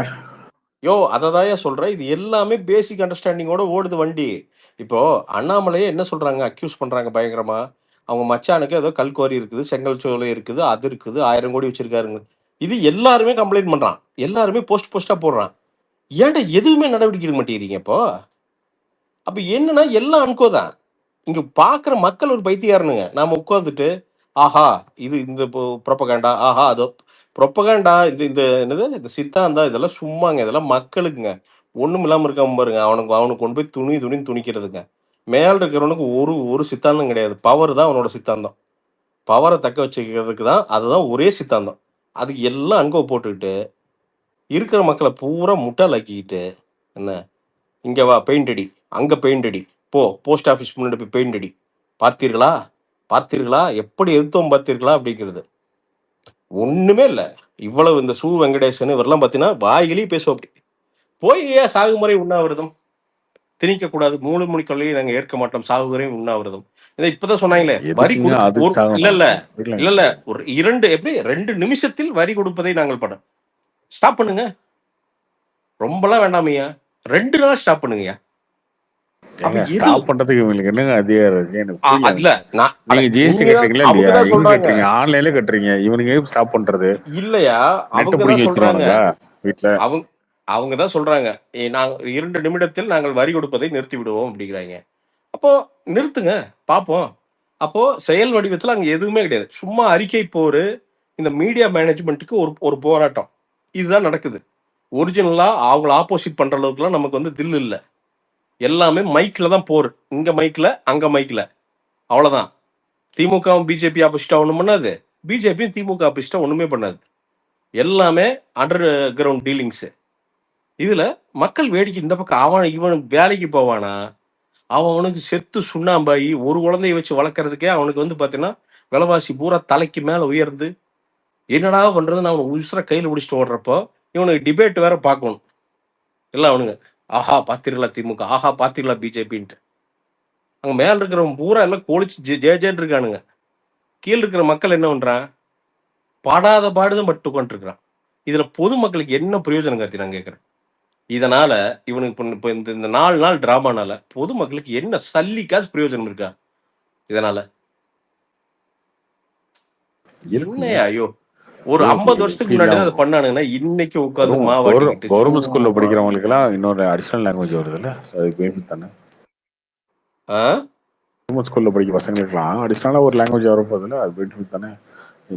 அததான் சொல்றேன். இது எல்லாமே பேசிக் அண்டர்ஸ்டாண்டிங்கோட ஓடுது வண்டி. இப்போ அண்ணாமலையே என்ன சொல்றாங்க, அக்யூஸ் பண்றாங்க பயங்கரமா. அவங்க மச்சானுக்கு ஏதோ கல்குவாரி இருக்குது, செங்கல் சோலை இருக்குது, அது இருக்குது, 1000 கோடி வச்சிருக்காருங்க. இது எல்லாருமே கம்ப்ளைண்ட் பண்றான், எல்லாருமே போஸ்டா போடுறான். ஏன்டா எதுவுமே நடவடிக்கை எடுக்க மாட்டேங்கிறீங்க இப்போ? அப்ப என்னன்னா எல்லாம் அன்கோ தான். இங்க பாக்குற மக்கள் ஒரு பைத்தியாரனுங்க. நாம உட்கார்ந்துட்டு ஆஹா இது இந்த ப்ரொபகண்டா, ஆஹா அது ப்ரொபகண்டா, இது இந்த என்னது இந்த சித்தாந்தா, இதெல்லாம் சும்மாங்க, இதெல்லாம் மக்களுக்குங்க. ஒண்ணும் இல்லாம இருக்காம பாருங்க, அவனுக்கு கொண்டு போய் துணின்னு துணிக்கிறதுங்க. மேல இருக்கிறவனுக்கு ஒரு ஒரு சித்தாந்தம் கிடையாது. பவர் தான் அவனோட சித்தாந்தம். பவரை தக்க வச்சுக்கிறதுக்கு தான் அதுதான் ஒரே சித்தாந்தம். அதுக்கு எல்லாம் அங்க போட்டுக்கிட்டு இருக்கிற மக்களை பூரா முட்டாளாக்கிக்கிட்டு என்ன இங்க வா பெயிண்ட் அடி, அங்க பெயிண்ட் அடி, போ போஸ்ட் ஆஃபீஸ் முன்னாடி போய் பெயிண்ட் அடி, பார்த்தீர்களா பார்த்தீர்களா எப்படி எதிர்த்தோம் பார்த்தீர்களா அப்படிங்கிறது ஒண்ணுமே இல்ல. இவ்வளவு இந்த சு வெங்கடேசன் இவரெல்லாம் பார்த்தீங்கன்னா வாயிலேயே பேசுவோம் அப்படி. போய் ஏன் சாகுமுறை உண்ணாவிரதம் திணிக்க கூடாது, 3 மணி கொள்ளையை நாங்க ஏற்க மாட்டோம், சாகுவரையும் உண்ணாவிரதம். இதை இப்பதான் சொன்னாங்களே வரி எதுக்குங்க கொடுக்க அதுக்கு இல்ல சாகணும்? இல்ல இல்ல இல்ல இல்ல ஒரு 2 நிமிஷத்தில் வரி கொடுப்பதை நாங்கள் பண்ணோம். ஸ்டாப் பண்ணுங்க, ரொம்பலாம் வேண்டாமையா, 2 நாள் ஸ்டாப் பண்ணுங்கய்யா. அப்ப ஏங்க எது ஸ்டாப் பண்றதுக்கு இவங்களுக்கு என்னங்க அதிகாரம் இருக்கு? எனக்கு புரியல. இல்ல நான் நீங்க ஜிஎஸ்டி நீங்க தான் கட்டுறீங்களா அவங்க இல்லையா? தான் எங்க சொல்றாங்க கட்டுறீங்க? ஆன்லைன்ல கட்டுறீங்க. இவனுங்க ஸ்டாப் பண்றது இல்லையா, நெட்டை அவங்க பிடிங்கி தான் சொல்றாங்க வச்சிருவானுங்களா வீட்டுல? அவங்க அவங்க தான் சொல்றாங்க நாங்க 2 நிமிடத்தில் நாங்கள் வரி கொடுப்பதை நிறுத்தி விடுவோம் அப்படிங்கிறாங்க. அப்போ நிறுத்துங்க பாப்போம். அப்போ செயல் வடிவத்துல அங்க எதுவுமே கிடையாது. சும்மா அறிக்கை போரு, இந்த மீடியா மேனேஜ்மெண்ட்டுக்கு ஒரு ஒரு போராட்டம். இதுதான் நடக்குது. ஒரிஜினலா அவங்கள ஆப்போசிட் பண்ற அளவுக்குலாம் நமக்கு வந்து தில் இல்ல. எல்லாமே மைக்ல தான் போர். இங்க மைக்ல, அங்க மைக்ல. அவ்வளவுதான். திமுகவும் பிஜேபி ஆப்போசிட்டா ஒண்ணும் பண்ணாது. பிஜேபியும் திமுக ஆப்போசிட்டா ஒண்ணுமே பண்ணாது. எல்லாமே அண்டர் கிரவுண்ட் டீலிங்ஸ். இதுல மக்கள் வேடிக்கை இந்த பக்கம் இவன் வேலைக்கு போவானா, அவனுக்கு செத்து சுண்ணாம்பாயி ஒரு குழந்தைய வச்சு வளர்க்கறதுக்கே அவனுக்கு வந்து பாத்தீங்கன்னா விலைவாசி பூரா தலைக்கு மேல உயர்ந்து என்னடா பண்றதுன்னு அவன் உசுர கையில பிடிச்சிட்டு ஓடுறப்போ இவனுக்கு டிபேட் வேற பார்க்கணும். இல்ல அவனுங்க ஆஹா பாத்தீங்களா திமுக, ஆஹா பாத்தீங்களா பிஜேபின்ட்டு அங்க மேல இருக்கிறவன் பூரா எல்லாம் கோழிச்சு ஜேஜேன்னு இருக்கானுங்க. கீழ இருக்கிற மக்கள் என்ன பண்றான், பாடாத பாடுதான் பட்டு உட்காந்துட்டு இருக்கிறான். இதுல பொதுமக்களுக்கு என்ன பிரயோஜனம் காத்தி நான் கேட்கிறேன். இதனால இவனுக்கு இப்ப இந்த 4 நாள் டிராமானால பொதுமக்களுக்கு என்ன சல்லி காசு பிரயோஜனம் இருக்கா? இதனால இருக்குங்க. என்னையா ஐயோ, ஒரு 50 வருஷத்துக்கு முன்னாடி தான் அதை பண்ணானுங்கன்னா இன்னைக்கு உட்காந்து மாவாட்டிக்கிட்டு கவர்மெண்ட் ஸ்கூல்ல சும்மா படிக்கிறவங்களுக்கு எல்லாம் இன்னொரு அடிஷனல் லாங்குவேஜ் வருதுல்ல, அது பெனிஃபிட் தானே. ஆ? கவர்மெண்ட் ஸ்கூல்ல படிக்கிற பசங்களுக்குலாம் அடிஷனலா ஒரு லாங்குவேஜ் வரப்போகுதுல்ல, அது பெனிஃபிட் தானே.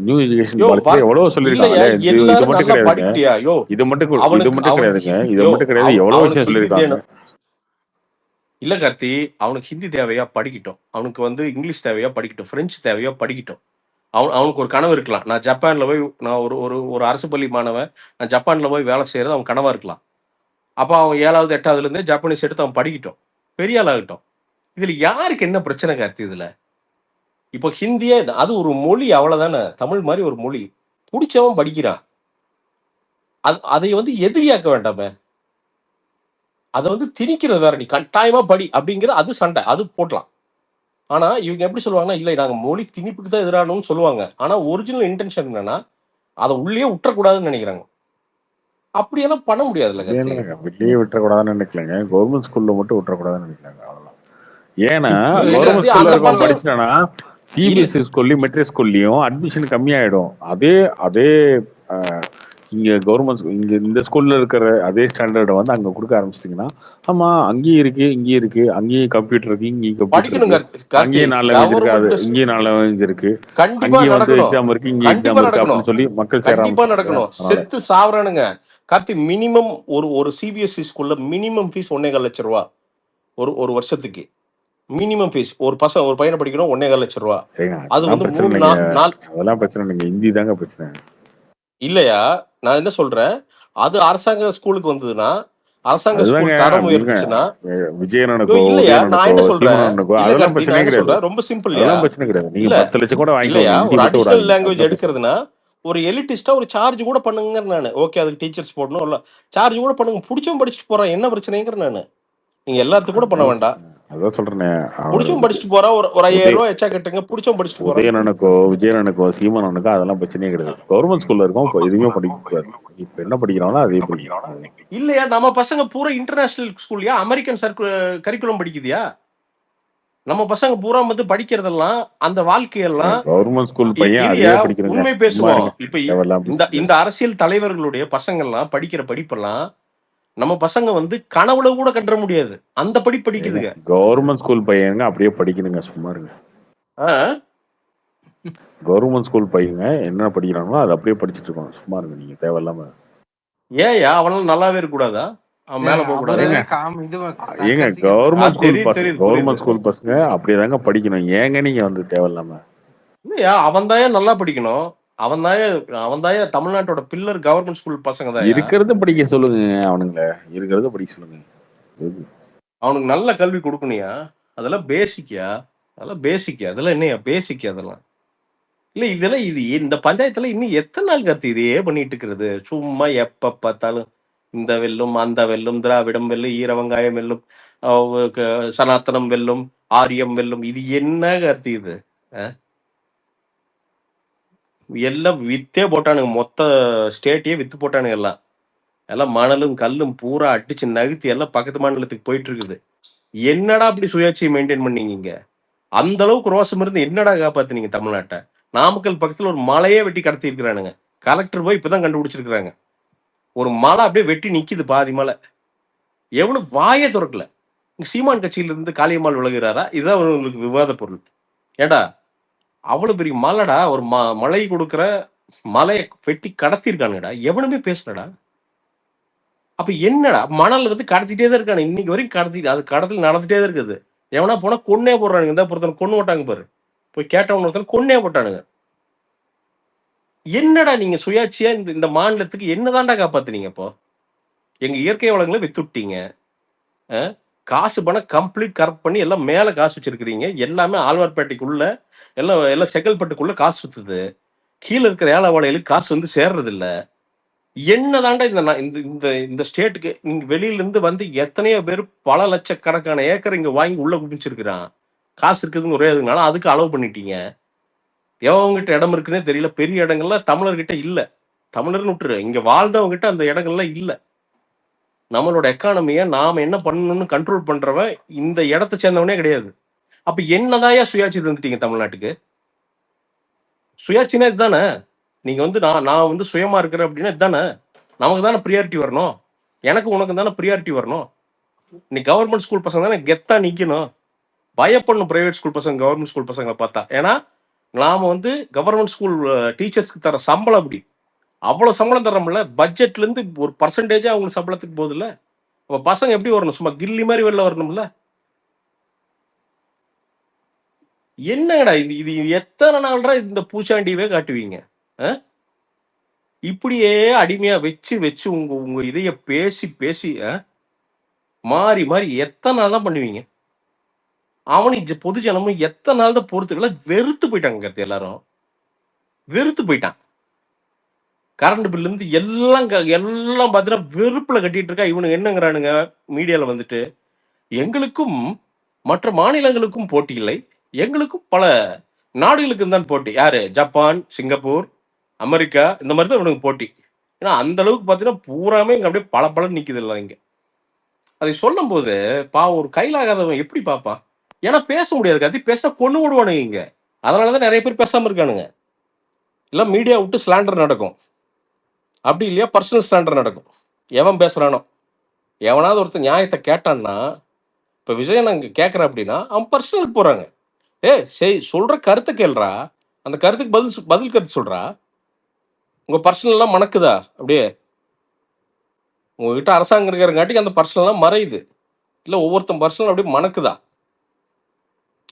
நியூ எஜுகேஷன் யோ பாலிசில எவ்வளவு இல்லையா, சொல்லியிருக்காங்களே. இது எல்லாரும் மட்டும் நல்லா கிடையாதுங்க. படிக்கட்டியா யோ, இது மட்டும் அவனுக்கு கிடையாதுங்க. இது யோ மட்டும் கிடையாது. எவ்வளவு அவனுக்கு விஷயம் ஹிந்தி சொல்லியிருக்காங்க. தேணும் இல்ல கார்த்தி, அவனுக்கு ஹிந்தி தேவையா படிக்கட்டும், அவனுக்கு வந்து இங்கிலீஷ் தேவையா படிக்கட்டும், பிரெஞ்சு தேவையா படிக்கட்டும். அவனுக்கு ஒரு கனவு இருக்கலாம், நான் ஜப்பான்ல போய் நான் ஒரு ஒரு ஒரு அரசு பள்ளி மாணவன், நான் ஜப்பான்ல போய் வேலை செய்யறது அவன் கனவா இருக்கலாம். அப்ப அவன் 7வது 8வதுல இருந்தே ஜப்பானீஸ் எடுத்து அவன் படிக்கட்டும், பெரிய ஆள் ஆகட்டும். இதுல யாருக்கு என்ன பிரச்சனை கார்த்தி? இதுல இப்போ ஹிந்தியே அது ஒரு மொழி அவ்வளவுதானே, தமிழ் மாதிரி ஒரு மொழி. பிடிச்சவன் படிக்கிறான், அதை வந்து எதிரியாக்க வேண்டாமே. அதை வந்து திணிக்கிறது வேற, நீ கட்டாயமா படி அப்படிங்கிறது அது சண்டை, அது போட்டலாம். ஆனா இவங்க எப்படி சொல்லுவாங்கன்னா, இல்லை நாங்க மொழி திணிப்புக்கு தான் எதிரானோம்னு சொல்லுவாங்க. ஆனா ஒரிஜினல் இன்டென்ஷன் என்னன்னா அதை உள்ளே விட்டுறக்கூடாதுன்னு நினைக்கிறாங்க. அப்படியெல்லாம் பண்ண முடியாதுல்ல கார்த்தி. வெளியே விட்டுறக்கூடாதுன்னு நினைக்கலங்க, கவர்மெண்ட் ஸ்கூல்ல மட்டும் விட்டுறக்கூடாதுன்னு நினைக்கிறாங்க, அவ்வளவுதான். ஏன்னா இல்ல கவர்மெண்ட் கார்த்தி, ஸ்கூல்ல அந்த இருக்கவன் பசங்க படிச்சிட்டானா சிபிஎஸ்சி ஸ்கூல்லையும் மெட்ரிக் ஸ்கூல்லையும் அட்மிஷன் கம்மியாயிடும். அதே அதே இங்க கவர்மெண்ட் இங்க இந்த ஸ்கூல்ல இருக்கிற அதே ஸ்டாண்டர்டை வந்து அங்க கொடுக்க ஆரம்பிச்சிட்டீங்கன்னா, ஆமா அங்கேயும் இருக்கு இங்கேயும் இருக்கு, அங்கேயும் கம்ப்யூட்டர் இருக்கு இங்கேயும் கம்ப்யூட்டர் படிக்கணும் இருக்கு, கார்த்தி. அங்கேயும் 4 லாங்குவேஜ் இருக்கு, அது கவர்மெண்ட் இங்கேயும் 4 லாங்குவேஜ் இருக்கு, கண்டிப்பா அங்கேயும் வந்து நடக்கணும், எக்ஸாம் இருக்கு இங்கேயும் கண்டிப்பா எக்ஸாம் இருக்கு நடக்கணும், அப்படின்னு சொல்லி மக்கள் சேர கண்டிப்பா ஆரம்பிச்சிட்டாங்க. நடக்கணும். அதனால செத்து சாவறானுங்க கார்த்தி. மினிமம் ஒரு சிபிஎஸ்சி ஸ்கூல்ல மினிமம் ஃபீஸ் 1,4 லட்சம் ரூபா ஒரு வருஷத்துக்கு. மினிமம் ஃபீஸ் ஒரு பையனை படிக்கணும் 1,4 லட்சம் ரூபா. ஏங்க அது அதெல்லாம் வந்து பிரச்சனை 3 இல்லைங்க, 4 அதெல்லாம் பிரச்சனை இல்லைங்க, ஹிந்தி தாங்க பிரச்சனை. இல்லையா, நான் என்ன சொல்றேன், அது அரசாங்க ஸ்கூலுக்கு வந்ததுன்னா, அரசாங்க அதுதாங்க ஸ்கூல் தரம் நீங்க உயர்த்துச்சுன்னா விஜயனனுக்கோ இல்லையா, நான் உதயனனுக்கோ என்ன சொல்றேன், சீமனனுக்கோ இல்ல அதெல்லாம் கார்த்தி, நான் பிரச்சனையே என்ன கிடையாது. சொல்றேன், ரொம்ப சிம்பிள்யா. அதெல்லாம் பிரச்சனை கிடையாது. நீங்க இல்ல 10 லட்சம் கூட இல்லையா, வாங்கிக்கோங்க, ஹிந்தி ஒரு மட்டும் அடிஷனல் விடாதீங்க, லாங்குவேஜ் அதுதான் பிரச்சனை. எடுக்கிறதுனா ஒரு எலிட்டிஸ்டா ஒரு சார்ஜ் கூட பண்ணுங்க. நான் ஓகே, அதுக்கு டீச்சர்ஸ் போடணும், இல்ல சார்ஜ் கூட பண்ணுங்க, பிடிச்சவன் படிச்சுட்டு போறான், என்ன பிரச்சனைங்கிற நான். நீங்க எல்லாத்துக்கும் கூட பண்ண வேண்டாம், அதான் சொல்றேனே. பிடிச்சவன் படிச்சுட்டு போறான், ஒரு 5,000 ரூபாய் எச்சா கட்டுங்க, பிடிச்சவன் படிச்சுட்டு போறான். உதயனனுக்கோ விஜயனனுக்கோ சீமனனுக்கோ அதெல்லாம் பிரச்சனையே கிடையாது. கவர்மெண்ட் ஸ்கூல்ல இருக்கும், இப்போ எதுவுமே படிக்க கூடாது. இப்ப என்ன படிக்கிறாங்களோ அதே படிக்கணும். இல்லையா, நம்ம பசங்க பூரா இன்டர்நேஷனல் ஸ்கூல்யா, அமெரிக்கன் கரிக்குலம் படிக்குதியா? நம்ம பசங்க பூரா வந்து படிக்கிறதெல்லாம் அந்த வாழ்க்கையெல்லாம் கவர்மெண்ட் ஸ்கூல் பையன் அதே படிக்கிறேங்க. உண்மை சும்மா பேசுவோம். இருங்க, இப்ப தேவையில்லாம இந்த பேசுறீங்க. இந்த அரசியல் தலைவர்களுடைய பசங்கள்லாம் படிக்கிற படிப்பெல்லாம் நம்ம பசங்க வந்து கனவுல கூட கட்ட முடியாது, அந்த படிக்குதுங்க. கவர்மெண்ட் ஸ்கூல் பையனுங்க அப்படியே படிக்கணுங்க, சும்மா இருங்க. கவர்மெண்ட் ஸ்கூல் பையங்க என்ன படிக்கிறாங்களோ அதை அப்படியே படிச்சுட்டு இருக்கோம், சும்மா இருங்க நீங்க தேவையில்லாம. ஏயா அவனால நல்லாவே இருக்கக்கூடாதா? அவன் மேல போக கூடாது. ஏங்க இது ஏங்க சர்க்காஸ்டிக்கா கவர்மெண்ட் ஸ்கூல் தெரியுது பசங்க தெரியுது கவர்மெண்ட் புரியுது. ஸ்கூல் பசங்க அப்படிதாங்க படிக்கணும். ஏங்க நீங்க வந்து தேவையில்லாம இல்லையா, அவன் தாயா நல்லா படிக்கணும். அவன் தாயா தமிழ்நாட்டோட பில்லர் கவர்மெண்ட் ஸ்கூல் பசங்க தாயா. இருக்கிறத படிக்க சொல்லுங்க. அவனுங்கள இருக்கிறத படிக்க சொல்லுங்க. அவனுக்கு நல்ல கல்வி கொடுக்கணுயா. அதெல்லாம் பேசிக்கியா, அதெல்லாம் என்னையா பேசிக் அதெல்லாம் இல்ல. இதெல்லாம் இந்த பஞ்சாயத்துல இன்னும் எத்தனை நாள் கருத்து இதையே பண்ணிட்டு இருக்கிறது? சும்மா எப்ப பார்த்தாலும் இந்த வெல்லும் அந்த வெல்லும், திராவிடம் வெல்லும், ஈர வெங்காயம் வெல்லும், சனாத்தனம் வெல்லும், ஆரியம் வெல்லும். இது என்ன கருத்து இது? எல்லாம் வித்தே போட்டானுங்க, மொத்த ஸ்டேட்டையே வித்து போட்டானுங்க. எல்லாம் மணலும் கல்லும் பூரா அடிச்சு நகுத்தி எல்லாம் பக்கத்து மாநிலத்துக்கு போயிட்டு இருக்குது. என்னடா அப்படி சுயாட்சியை மெயின்டைன் பண்ணீங்க? அந்த அளவுக்கு ரோசம் இருந்து என்னடா காப்பாத்துனீங்க தமிழ்நாட்டை? நாமக்கல் பக்கத்துல ஒரு மலையே வெட்டி கடத்தி இருக்கிறானுங்க. கலெக்டர் போய் இப்பதான் கண்டுபிடிச்சிருக்கிறாங்க. ஒரு மலை அப்படியே வெட்டி நிக்குது, பாதி மலை. எவ்வளவு வாயே திறக்கல. சீமான் கட்சியில இருந்து காளியம்மாள் விலகுறாரா? இதுதான் உங்களுக்கு விவாத பொருள். ஏடா அவ்வளவு பெரிய மலைடா, ஒரு மலை கொடுக்குற மலையை வெட்டி கடத்திருக்கானுடா, எவனுமே பேசலடா. அப்ப என்னடா மணல் இருந்து கடத்திட்டே தான் இருக்கானு, இன்னைக்கு வரைக்கும் கடத்திட்டு அது கடத்தல் நடந்துட்டே தான் இருக்குது. எவனா போனா கொன்னே போடுறானுங்க. இந்த பொறுத்தவரை கொண்டு போட்டாங்க பாரு, போய் கேட்டவன ஒருத்தர் கொன்னே போட்டானுங்க. என்னடா நீங்க சுயாட்சியா இந்த மாநிலத்துக்கு என்னதான்டா காப்பாத்துனீங்க? இப்போ எங்க இயற்கை வளங்களை வித்துட்டீங்க. காசு பணம் கம்ப்ளீட் கரெக்ட் பண்ணி எல்லாம் மேல காசு வச்சிருக்கிறீங்க. எல்லாமே ஆழ்வார்பேட்டைக்குள்ள எல்லாம் செங்கல்பட்டுக்குள்ள காசு சுத்துது. கீழே இருக்கிற ஏழாவாளைகளுக்கு காசு வந்து சேர்றது இல்ல. என்னதாண்டா இந்த ஸ்டேட்டுக்கு நீங்க வெளியில இருந்து வந்து எத்தனையோ பேர் பல லட்சக்கணக்கான ஏக்கர் இங்க வாங்கி உள்ள குடிச்சிருக்கிறான். காசு இருக்குதுன்னு ஒரே இதுனால அதுக்கு அலோவ் பண்ணிட்டீங்க. எவங்கிட்ட இடம் இருக்குன்னே தெரியல. பெரிய இடங்கள்லாம் தமிழர்கிட்ட இல்ல. தமிழர்னு விட்டுரு, இங்க வாழ்ந்தவங்கிட்ட அந்த இடங்கள்லாம் இல்ல. நம்மளோட எக்கானமிய நாம என்ன பண்ணணும்னு கண்ட்ரோல் பண்றவன் இந்த இடத்தை சேர்ந்தவனே கிடையாது. அப்ப என்னதாயா சுயாட்சி தந்துட்டீங்க தமிழ்நாட்டுக்கு? சுயாட்சினா இதுதானே. நீங்க வந்து நான் வந்து சுயமா இருக்கிறேன் அப்படின்னா இதுதானே. நமக்கு தானே ப்ரியாரிட்டி வரணும். எனக்கு உனக்கு தானே ப்ரியாரிட்டி வரணும். நீ கவர்மெண்ட் ஸ்கூல் பசங்க தானே கெத்தா நிக்கணும். பயப்படணும் பிரைவேட் ஸ்கூல் பசங்க கவர்மெண்ட் ஸ்கூல் பசங்களை பார்த்தா. ஏன்னா நாம வந்து கவர்மெண்ட் ஸ்கூல் டீச்சர்ஸ்க்கு தர சம்பளம் அப்படி அவ்வளவு சம்பளம் தரோம்ல. பட்ஜெட்ல இருந்து ஒரு பர்சன்டேஜா அவங்களுக்கு சம்பளத்துக்கு போகுதுல்ல. அப்ப பசங்க எப்படி வரணும்? சும்மா கில்லி மாதிரி வெளில வரணும்ல. என்னடா இது இது எத்தனை நாள்ரா இந்த பூச்சாண்டியவே காட்டுவீங்க? இப்படியே அடிமையா வச்சு வச்சு உங்க இதைய பேசி பேசி மாறி மாறி எத்தனை நாள் தான் பண்ணுவீங்க? அவனுக்கு பொது ஜனமும் எத்தனை நாள் தான் பொறுத்துக்கல. வெறுத்து போயிட்டாங்க கருத்து. எல்லாரும் வெறுத்து போயிட்டான். கரண்ட் பில் இருந்து எல்லாம் பாத்தீங்கன்னா வெறுப்புல கட்டிட்டு இருக்கா. இவனுக்கு என்னங்கிறானுங்க மீடியால வந்துட்டு, எங்களுக்கும் மற்ற மாநிலங்களுக்கும் போட்டி இல்லை, எங்களுக்கும் பல நாடுகளுக்கு தான் போட்டி. யாரு? ஜப்பான், சிங்கப்பூர், அமெரிக்கா, இந்த மாதிரி தான் இவனுக்கு போட்டி. ஏன்னா அந்த அளவுக்கு பாத்தீங்கன்னா பூராமே இங்க அப்படியே பல பலன் நிக்குது இல்லை இங்க. அதை சொல்லும் போது பாவம் ஒரு கையிலாகாதவன் எப்படி பாப்பான்? ஏன்னா பேச முடியாது. கத்தி பேசினா கொண்டு விடுவானுங்க இங்க. அதனாலதான் நிறைய பேர் பேசாம இருக்கானுங்க. எல்லாம் மீடியா விட்டு ஸ்லாண்டர் நடக்கும். அப்படி இல்லையா பர்சனல் ஸ்டாண்டர்ட் நடக்கும். எவன் பேசுறானோ, எவனாவது ஒருத்தர் நியாயத்தை கேட்டான்னா, இப்ப விஜயன் அங்க கேட்கற அப்படின்னா அவன் பர்சனலுக்கு போறாங்க. சொல்ற கருத்தை கேள்றா, அந்த கருத்துக்கு பதில் கருத்து சொல்றா. உங்க பர்சனல் எல்லாம் மணக்குதா? அப்படியே உங்ககிட்ட அரசாங்கம் இருக்கிறங்காட்டிக்கு அந்த பர்சனல் எல்லாம் மறையுது. இல்ல ஒவ்வொருத்தன் பர்சனல் அப்படியே மணக்குதா?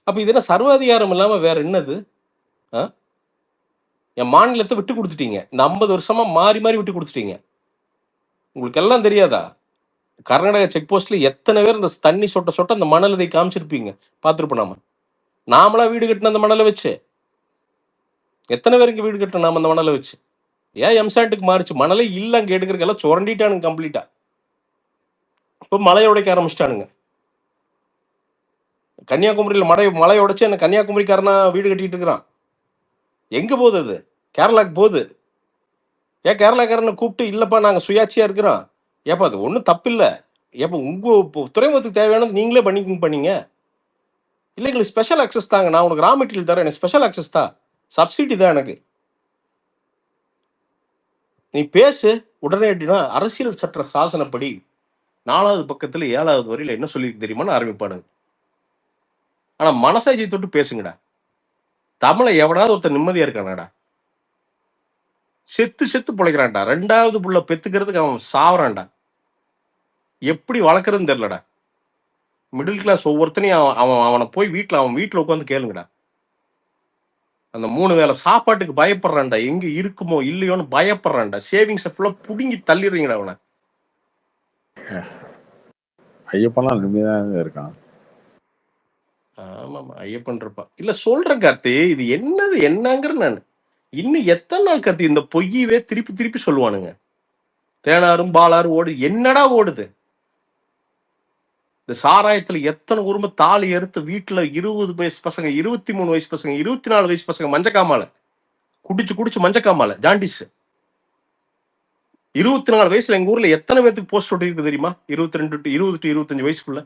அப்ப இது என்ன சர்வாதிகாரம் இல்லாம வேற என்னது? என் மாநிலத்தை விட்டு கொடுத்துட்டீங்க. இந்த 50 வருஷமா மாறி மாறி விட்டு கொடுத்துட்டீங்க. உங்களுக்கு எல்லாம் தெரியாதா? கர்நாடகா செக் போஸ்ட்ல எத்தனை பேர் இந்த தண்ணி சொட்ட சொட்ட அந்த மணலதை காமிச்சிருப்பீங்க, பார்த்துருப்போம். நாமளா வீடு கட்டின அந்த மணலை வச்சு எத்தனை பேருக்கு வீடு கட்டணும் நாம அந்த மணலை வச்சு? ஏன் எம்சாண்டுக்கு மாறிச்சு? மணலே இல்ல அங்க எடுக்கிறதுக்கெல்லாம் சுரண்டிட்டானுங்க கம்ப்ளீட்டா. இப்போ மலையை உடைக்க ஆரம்பிச்சிட்டானுங்க. கன்னியாகுமரியில் மலையை உடைச்சு என்ன கன்னியாகுமரிக்காரனா வீடு கட்டிட்டு இருக்கிறான். எங்க போகுது அது? கேரளாக்கு போகுது. ஏன் கேரளாக்காரனை கூப்பிட்டு இல்லப்பா நாங்க சுயாட்சியா இருக்கிறோம், ஏப்பா அது ஒன்றும் தப்பு இல்லை, ஏப்பா உங்க துறைமுகத்துக்கு தேவையானது நீங்களே பண்ணீங்க. இல்லை எங்களுக்கு ஸ்பெஷல் ஆக்சஸ் தாங்க, நான் உனக்கு ரா மெட்டீரியல் தரேன், எனக்கு ஸ்பெஷல் ஆக்சஸ் தான், சப்சிடி தான் எனக்கு. நீ பேசு உடனே. எப்படின்னா அரசியல் சட்ட சாசனப்படி 4வது பக்கத்துல 7வது வரையில என்ன சொல்லி தெரியுமான்னு ஆரம்பிப்பானுங்க. ஆனா மனசாட்சி தொட்டு பேசுங்கடா. தமிழை எவனாவது ஒருத்தர் நிம்மதியா இருக்கானடா? செத்து செத்து பிழைக்கிறான்டா. 2வது புள்ள பெத்துக்கிறதுக்கு அவன் சாவறான்டா. எப்படி வளர்க்குறதுன்னு தெரியலடா. மிடில் கிளாஸ் ஒவ்வொருத்தனையும் அவனை போய் அவன் வீட்டில் உட்காந்து கேளுங்கடா. அந்த 3 வேளை சாப்பாட்டுக்கு பயப்படுறான்டா. எங்க இருக்குமோ இல்லையோன்னு பயப்படுறான்டா. சேவிங்ஸை ஃபுல்லாக புடுங்கி தள்ளிடுறீங்கடா அவனை. ஐயப்பெல்லாம் நிம்மதியாக இருக்கான். ஆமாம் ஐயப்பன் இருப்பான். இல்லை சொல்கிறேன் கார்த்தி, இது என்னங்கிற நான் இன்னும் எத்தனை நாள் கார்த்தி இந்த பொய்யவே திருப்பி திருப்பி சொல்லுவானுங்க. தேனாரும் பாலாரும் ஓடுது. என்னடா ஓடுது? இந்த சாராயத்துல எத்தனை குடும்பம் தாலி எடுத்து வீட்டுல 20 வயசு பசங்க, 23 வயசு பசங்க, 24 வயசு பசங்க மஞ்சக்காமால குடிச்சு மஞ்சக்காமால ஜாண்டிஸ். 24 வயசுல எங்க ஊர்ல எத்தனை பேருக்கு போஸ்ட் இருக்கு தெரியுமா? 22 to 20 to 25 வயசுக்குள்ள.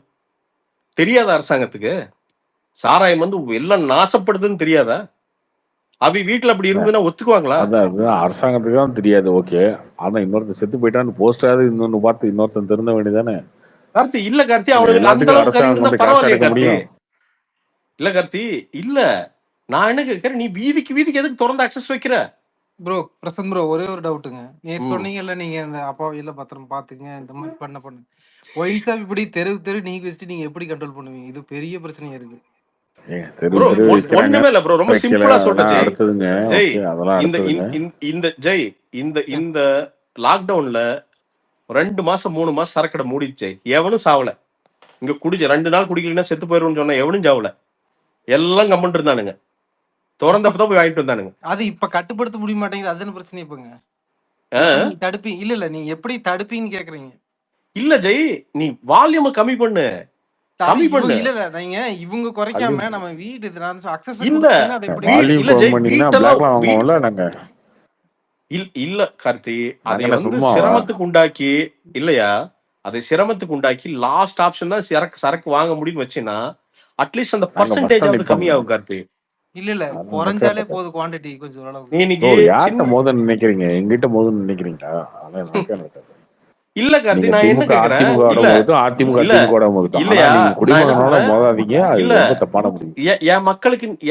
தெரியாத அரசாங்கத்துக்கு சாராயம் வந்து எல்லாம் நாசப்படுதுன்னு தெரியாதா? அவி வீட்டுல அப்படி இருந்ததுன்னா ஒத்துக்குவாங்களா? அதான் அரசாங்கத்துக்கு தான் தெரியாது. ஓகே, ஆனா இன்னொருத்தர் செத்து போயிட்டான்னு போஸ்டாவது இன்னொன்னு பார்த்து இன்னொருத்தன் திருந்த வேண்டியதானே. கார்த்தி இல்ல கார்த்தி, அவனுக்கு அந்த அளவுக்கு அறிவு இருந்தா பரவாயில்லையே கார்த்தி. இல்ல கார்த்தி இல்ல, நான் என்ன கேட்கிறேன், நீ வீதிக்கு எதுக்கு திறந்து அக்சஸ் வைக்கிற? ப்ரோ பிரசன்ட் ப்ரோ, ஒரே ஒரு டவுட்டுங்க. நேற்று சொன்னீங்கல்ல, நீங்க இந்த அப்பாவியில பத்திரம் பாத்துங்க, இந்த மாதிரி பண்ண ஒயின் ஷாப் இப்படி தெரு நீங்க வச்சுட்டு நீங்க எப்படி கண்ட்ரோல் பண்ணுவீங்க? இது பெரிய பிரச்சனையா இருக்கு. ஒண்ணுமே இல்ல ப்ரோ, ரொம்ப சிம்பிளா சொல்றேன் ஜெய். இந்த லாக்டவுன்ல 2 மாசம் 3 மாசம் சரக்கடை மூடிச்சு. எவனும் சாவல. இங்க குடிச்ச 2 நாள் குடிக்கலன்னா செத்து போயிருன்னு சொன்னா எவனும் சாவல. எல்லாம் கம்முன்னு இருந்தானுங்க. திறந்தப்பதான் போய் வாங்கிட்டு வந்தானுங்க. அது இப்ப கட்டுப்படுத்த முடிய மாட்டேங்குது. அதுன்னு பிரச்சனை. இப்பங்க தடுப்பி இல்ல நீங்க எப்படி தடுப்பீன்னு கேக்குறீங்க. இல்ல ஜெய், நீ வால்யூம் கம்மி பண்ணு. இல்ல நீங்க இவங்க குறைக்காம நம்ம வீட்டு அக்சஸ் இல்ல கார்த்தி, அதை வந்து சிரமத்துக்கு உண்டாக்கி இல்லையா, அதை சிரமத்துக்கு உண்டாக்கி லாஸ்ட் ஆப்ஷன் தான் சரக்கு வாங்க முடியும்னு வச்சுன்னா அட்லீஸ்ட் அந்த பர்சன்டேஜ் வந்து கம்மியாகும் கார்த்தி. இல்ல குறைஞ்சாலே போதும், குவாண்டிட்டி கொஞ்சம் ஓரளவுக்கு. நீங்க யார்ட்ட மோதன்னு நினைக்கிறீங்க? எங்கிட்ட மோதன்னு நினைக்கிறீங்களா? இல்ல கார்த்தி, நான் என்ன கேக்குறேன்,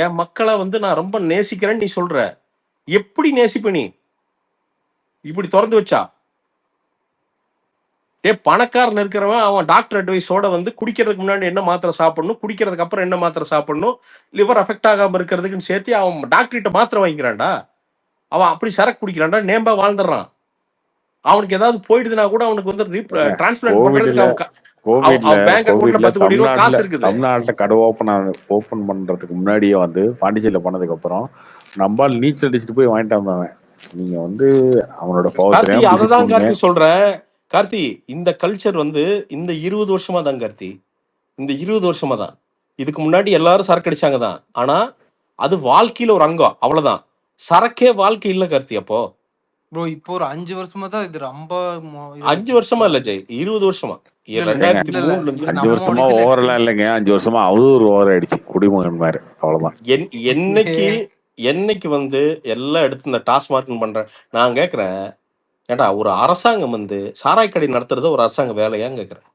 என் மக்களை வந்து நான் ரொம்ப நேசிக்கிறேன்னு நீ சொல்ற. எப்படி நேசிப்ப நீ இப்படி திறந்து வச்சா? பணக்காரன் இருக்கிறவன் அவன் டாக்டர் அட்வைஸோட வந்து குடிக்கிறதுக்கு முன்னாடி என்ன மாத்திரை சாப்பிடணும், குடிக்கிறதுக்கு அப்புறம் என்ன மாத்திரை சாப்பிடணும், லிவர் அஃபெக்ட் ஆகாம இருக்கிறதுக்குன்னு சேர்த்து அவன் டாக்டர்கிட்ட மாத்திரை வாங்கிக்கிறான்டா. அவன் அப்படி சரக்கு குடிக்கிறான்டா, நேம்பா வாழ்ந்துடுறான். அவனுக்கு ஏதாவது போயிடுதுன்னா கூட அவனுக்கு வந்து டிரான்ஸ்பிளான்ட் பண்றதுக்கு தமிழ்நாட்டுல கடை ஓபன் பண்றதுக்கு முன்னாடியே வந்து பாண்டிச்சேரியில பண்ணதுக்கு அப்புறம் நம்மால் நீச்சல் அடிச்சுட்டு போய் வாங்கிட்டு வந்தவன். நீங்க வந்து அவனோட அததான் கார்த்தி சொல்றேன். கார்த்தி, இந்த கல்ச்சர் வந்து இந்த 20 வருஷமா தான் கார்த்தி, இந்த 20 வருஷமா தான். இதுக்கு முன்னாடி எல்லாரும் சரக்கு அடிச்சாங்க தான். ஆனா அது வாழ்க்கையில ஒரு அங்கம், அவ்வளவுதான். சரக்கே வாழ்க்கை இல்ல கார்த்தி. அப்போ ப்ரோ இப்போ ஒரு 5 வருஷமா தான் இது ரொம்ப 5 வருஷமா இல்ல ஜெய், 20 வருஷமா. 5 வருஷமா ஓவரெல்லாம் இல்லைங்க, 5 வருஷமா அவரு ஒரு ஓவர் ஆயிடுச்சு குடிமகன் மாதிரி, அவ்வளவுதான். என்னைக்கு வந்து எல்லாம் எடுத்து இந்த டாஸ்மார்க் பண்றேன் நான் கேக்குறேன். ஏண்டா ஒரு அரசாங்கம் வந்து சாராய் கடை நடத்துறது ஒரு அரசாங்க வேலையான்னு கேக்குறேன்.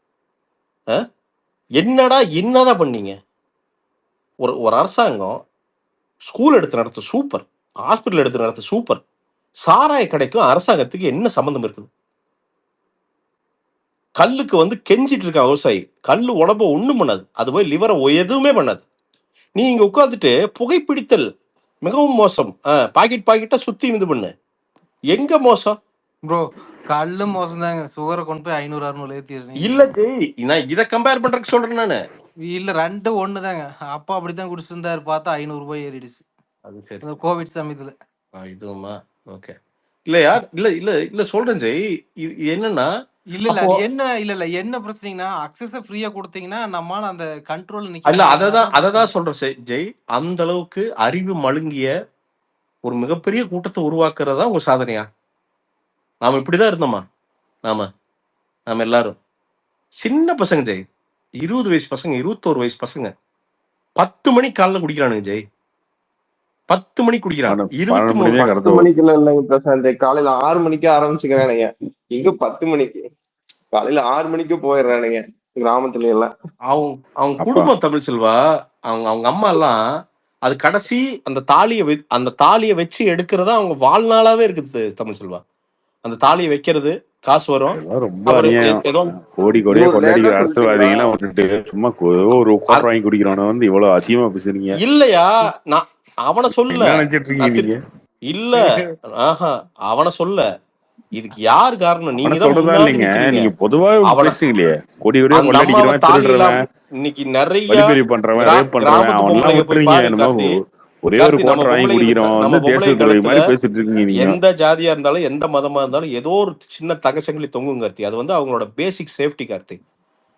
என்னதான் பண்ணீங்க? ஒரு அரசாங்கம் ஸ்கூல் எடுத்து நடத்த சூப்பர், ஹாஸ்பிட்டல் எடுத்து நடத்த சூப்பர். சாராய கடைக்கும் அரசாங்கத்துக்கு என்ன சம்பந்தம் இருக்குது? கல்லுக்கு வந்து கெஞ்சிட்டு இருக்கான் விவசாயி. கல்லு உடம்ப ஒண்ணும் பண்ணாது, அது போய் லிவரை எதுவுமே பண்ணாது. நீ இங்க உட்காந்துட்டு புகைப்பிடித்தல் மிகவும் மோசம், பாக்கெட்டா சுத்தி இது பண்ணு. எங்க மோசம் ப்ரோ? கல்லு மோசம் தாங்க. சுகரை கொண்டு போய் 500-600 ஏத்திடுறீங்க. இல்ல ஜெய், நான் இதை கம்பேர் பண்றதுக்கு சொல்றேன் நானு. இல்ல 2 ஒண்ணு தாங்க. அப்பா அப்படித்தான் குடிச்சிட்டு இருந்தாரு, பார்த்தா 500 ரூபாய் ஏறிடுச்சு. அது சரி, கோவிட் சமயத்துல. இதுமா ஓகே. இல்லையா? இல்ல சொல்றேன் ஜெய், என்னன்னா என்ன பிரச்சனைனா அக்சஸ் ஃப்ரீயா கொடுத்தீங்கன்னா நம்மால அந்த கண்ட்ரோல் இல்ல. அததான் சொல்றேன் ஜெய், அந்த அளவுக்கு அறிவு மழுங்கிய ஒரு மிகப்பெரிய கூட்டத்தை உருவாக்குறதா உங்க சாதனையா? நாம இப்படிதான் இருந்தோமா? நாம எல்லாரும் சின்ன பசங்க ஜெய், 20 வயசு பசங்க, 21 வயசு பசங்க 10 மணிக்கு காலைல குடிக்கிறானுங்க ஜெய். 10 மணிக்கு குடிக்கிறான். 10 மணிக்கு இல்லைங்க பிரசாந்த், காலையில 6 மணிக்கு ஆரம்பிச்சுக்கிறானுங்க. இங்க 10 மணிக்கு காலையில 6 மணிக்கு போயிடுறானுங்க கிராமத்துல எல்லாம். அவங்க குடும்பம் தமிழ் செல்வா, அவங்க அம்மா எல்லாம் அது கடைசி அந்த தாலியை வச்சு எடுக்கிறதா அவங்க வாழ்நாளாவே இருக்குது தமிழ் செல்வா. அந்த தாலியை வைக்கிறது, காசு வரும். இதெல்லாம் ரொம்ப அப்புறம் அநியாயம். ஏதோ கோடி கோடியா ப்ரோ லேட்டா கொண்டாடிக்கிற சொல்லிட்டீங்களா? அரசியல்வாதிகளாம் வந்துட்டு சும்மா ஒரு குவார்டர் வாங்கி குடிக்கிறவன வந்து இவ்வளவு அதிகமா பேசுறீங்க. இல்லையா, நான் அவனை சொல்ல, என்ன நினைச்சிட்டு இருக்கீங்க நான் நீங்க? இல்ல, ஆஹா, அவனை சொல்ல. இதுக்கு யார் காரணம்? அவனை நீங்க தான் சொல்றதா முன்னாடி இல்லைங்க, நிக்கிறீங்க. நீங்க பொதுவா அவனை பேசுறீங்களே, கோடி கோடியா அந்த அம்மாவை கொண்டாடிக்கிறவன், தாலி திருடுறவன், இல்லாம இன்னைக்கு நிறைய வழிப்பறி பண்றவன், ரேப் பண்றவன், கிராமத்து அவன்லாம் பொம்பளைங்க போய் விட்டுறீங்க. பாருங்க என்னமோ கார்த்தி. ஒரே ஒரு கார்த்தி, நம்ம குவார்டர் வாங்கி பொம்பளைங்க குடிக்கிறவன் நம்ம வந்து பொம்பளை தேச துரோகி கழுத்துல மாதிரி பேசிட்டு இருக்கீங்க நீங்க. எந்த ஜாதியா இருந்தாலும் எந்த மதமா இருந்தாலும் ஏதோ ஒரு சின்ன தகசங்களி தொங்கும் கார்த்தி. அது வந்து அவங்களோட பேசிக் சேஃப்டி கார்த்தி.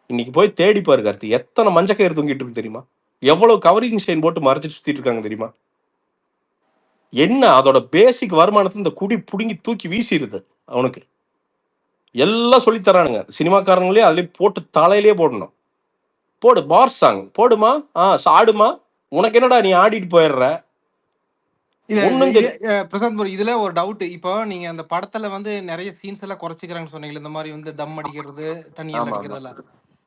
இன்னைக்கு போய் தேடி பாரு கார்த்தி, எத்தனை மஞ்சக்கயிறு தொங்கிட்டு இருக்கு தெரியுமா? எவ்வளவு கவரிங் செயின் போட்டு மறைச்சிட்டு சுத்திட்டு இருக்காங்க தெரியுமா? என்ன அதோட பேசிக் வருமானத்தை இந்த குடி புடுங்கி தூக்கி வீசிடுது அவனுக்கு. எல்லாம் சொல்லி தரானுங்க சினிமாக்காரங்களே, அதுலயே போட்டு தலையிலேயே போடணும். போடு பார் சாங் போடுமா, ஆடுமா, உனக்கு என்னடா நீ ஆடிட்டு போயிடுற. ஒண்ணும் பிரசாந்த் ப்ரோ, இதுல ஒரு டவுட். இப்போ நீங்க அந்த படத்துல வந்து நிறைய சீன்ஸ் எல்லாம் குறைச்சிக்கிறாங்கன்னு சொன்னீங்க, இந்த மாதிரி வந்து டம் அடிக்கிறது, தண்ணியல் ஆமா ஆமா. அடிக்கிறதெல்லாம்.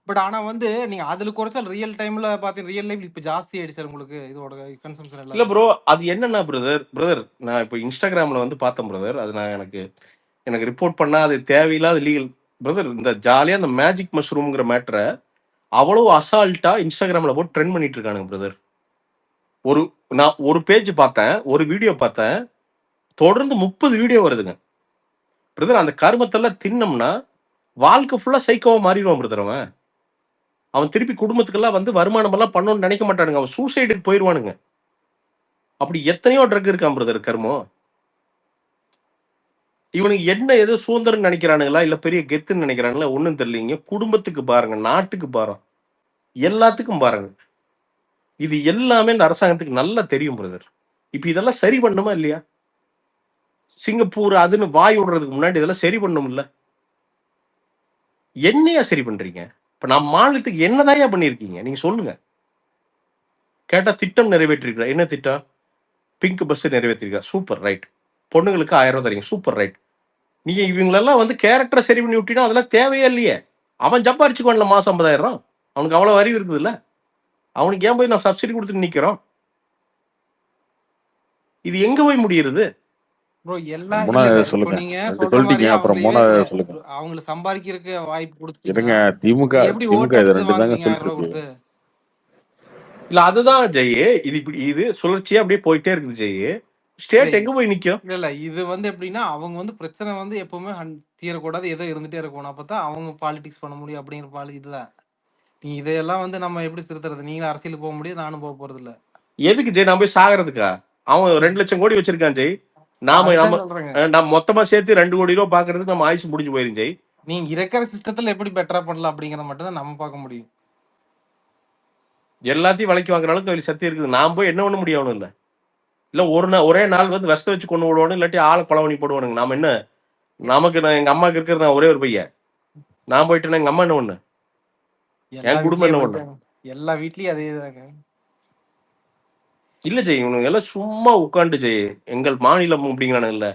பட் ஆனா வந்து நீங்க அதுல குறைச்சால் ரியல் டைம்ல பாத்தீங்க, ரியல் லைஃப் இப்ப ஜாஸ்தி ஆயிடுச்சு உங்களுக்கு இதோட கன்சம்ஷன் இல்ல எல்லாம். ப்ரோ, அது என்னன்னா பிரதர் நான் இப்போ இன்ஸ்டாகிராம்ல வந்து பார்த்தேன் பிரதர். அது நான் எனக்கு ரிப்போர்ட் பண்ணா அது தேவையில்லாத லீகல் பிரதர். இந்த ஜாலியா அந்த மேஜிக் மஷ்ரூம்ங்கிற மேட்டரை அவ்வளவு அசால்ட்டா இன்ஸ்டாகிராம்ல போட்டு ட்ரெண்ட் பண்ணிட்டு இருக்கானுங்க பிரதர். நான் ஒரு பேஜ் பார்த்தேன், ஒரு வீடியோ பார்த்தேன், தொடர்ந்து 30 வீடியோ வருதுங்க பிரதர். அந்த கருமத்தெல்லாம் தின்னம்னா வாழ்க்கை ஃபுல்லா சைக்கோவா மாறிடுவான் பிரதர். அவன் திருப்பி குடும்பத்துக்கெல்லாம் வந்து வருமானம் எல்லாம் பண்ணணும்னு நினைக்க மாட்டானுங்க. அவன் சூசைடுக்கு போயிடுவானுங்க. அப்படி எத்தனையோ ட்ரக் இருக்கான் பிரதர் கர்மம். இவனுக்கு என்ன ஏதோ சுதந்திரம் நினைக்கிறானுங்களா இல்ல பெரிய கெத்துன்னு நினைக்கிறானுங்களா ஒண்ணும் தெரியலீங்க. குடும்பத்துக்கு பாருங்க, நாட்டுக்கு பாருங்க, எல்லாத்துக்கும் பாருங்க. இது எல்லாமே இந்த அரசாங்கத்துக்கு நல்லா தெரியும் பிரதர். இப்ப இதெல்லாம் சரி பண்ணுமா இல்லையா? சிங்கப்பூர் அதுன்னு வாய் விடுறதுக்கு முன்னாடி இதெல்லாம் சரி பண்ணும் இல்ல? என்னையா சரி பண்றீங்க? இப்ப நம்ம மாநிலத்துக்கு என்னதான் பண்ணிருக்கீங்க நீங்க சொல்லுங்க. கேட்டா திட்டம் நிறைவேற்றிருக்கா. என்ன திட்டம்? பிங்க் பஸ் நிறைவேற்றிருக்கா. Super right. பொண்ணுங்களுக்கு 1000 ரூபாய் தரீங்க. Super right. நீங்க இவங்களெல்லாம் வந்து கேரக்டரை சரி பண்ணி விட்டீங்கன்னா அதெல்லாம் தேவையே இல்லையே. அவன் ஜம்பாரிச்சுக்கோன்ல மாசம் 50,000. அவனுக்கு அவ்வளவு அறிவு இருக்குது இல்ல? அவனுக்கு ஏன் போய் நான் சப்சிடி கொடுத்துட்டு நிக்கிறோம்? இது எங்க போய் முடியுது ப்ரோ? எல்லாம் மூணா இல்ல இப்போ சொல்லுங்க, நீங்க ரெண்டு சொல்ற சொல்லிட்டீங்க, மாதிரி அப்புறம் அவங்கள மூணாவது சொல்லுங்க. அவங்களுக்கு சம்பாதிக்கிறதுக்கு வாய்ப்பு இருங்க, கொடுத்துட்டீங்கன்னா திமுக எப்படி திமுக ஓட்டு இது எடுத்து ரெண்டு தாங்க வாங்குவீங்க 1000 சொல்லிட்டு ரூபாய் இருக்கு. கொடுத்து? இல்ல? அதுதான் ஜெய், இது இப்படி இது சுழற்சியா அப்படியே போயிட்டே இருக்குது ஜெய். இல்ல ஸ்டேட் எங்க போய் நிக்கும்? இல்ல இது வந்து எப்படின்னா, அவங்க வந்து பிரச்சனை வந்து எப்பவுமே தீரக்கூடாது, ஏதோ இருந்துட்டே இருக்கணும். அப்பதான் அவங்க பாலிடிக்ஸ் பண்ண முடியும் அப்படிங்கிற இதுதான். நீ இதையெல்லாம் வந்து நம்ம எப்படி திருத்துறது? நீங்களும் அரசியலுக்கு போக முடியாது, நானும் போக போறது இல்ல. எதுக்கு ஜெய் நான் போய் சாகிறதுக்கா? அவன் 2 லட்சம் கோடி வச்சிருக்கான் ஜெய். நாம அதுதான் சொல்றேங்க. நம்ம மொத்தமா சேர்த்து 2 கோடி ரூபாய் பாக்குறதுக்கு நம்ம ஆயுசு முடிஞ்சு போயிரும் ஜெய். நீங்க இருக்கிற சிஸ்டத்துல எப்படி பெட்டரா பண்ணலாம் அப்படிங்கறத மட்டும் தான் நம்ம பார்க்க முடியும். எல்லாத்தையும் விலைக்கு வாங்குற அளவுக்கு அதுல சக்தி இருக்குது. நான் போய் என்ன பண்ண முடியும் இல்ல? இல்ல ஒரே நாள் வந்து விஷத்தை வச்சு கொண்டு விடுவானு, இல்லாட்டி ஆளை கொலை பண்ணி போடுவானுங்க. நாம என்ன, எங்க அம்மாக்கு இருக்கிற நான் ஒரே ஒரு பையன், நான் போயிட்டு எங்க அம்மா என்ன ஒண்ணு, என் குடும்பம் என்ன ஒண்ணு? எல்லா வீட்லயும் அதே தாங்க. இல்ல ஜெய், இவனுங்க எல்லாம் சும்மா உட்காந்து ஜெய் எங்கள் மாநிலம் அப்படிங்கிறானு இல்ல,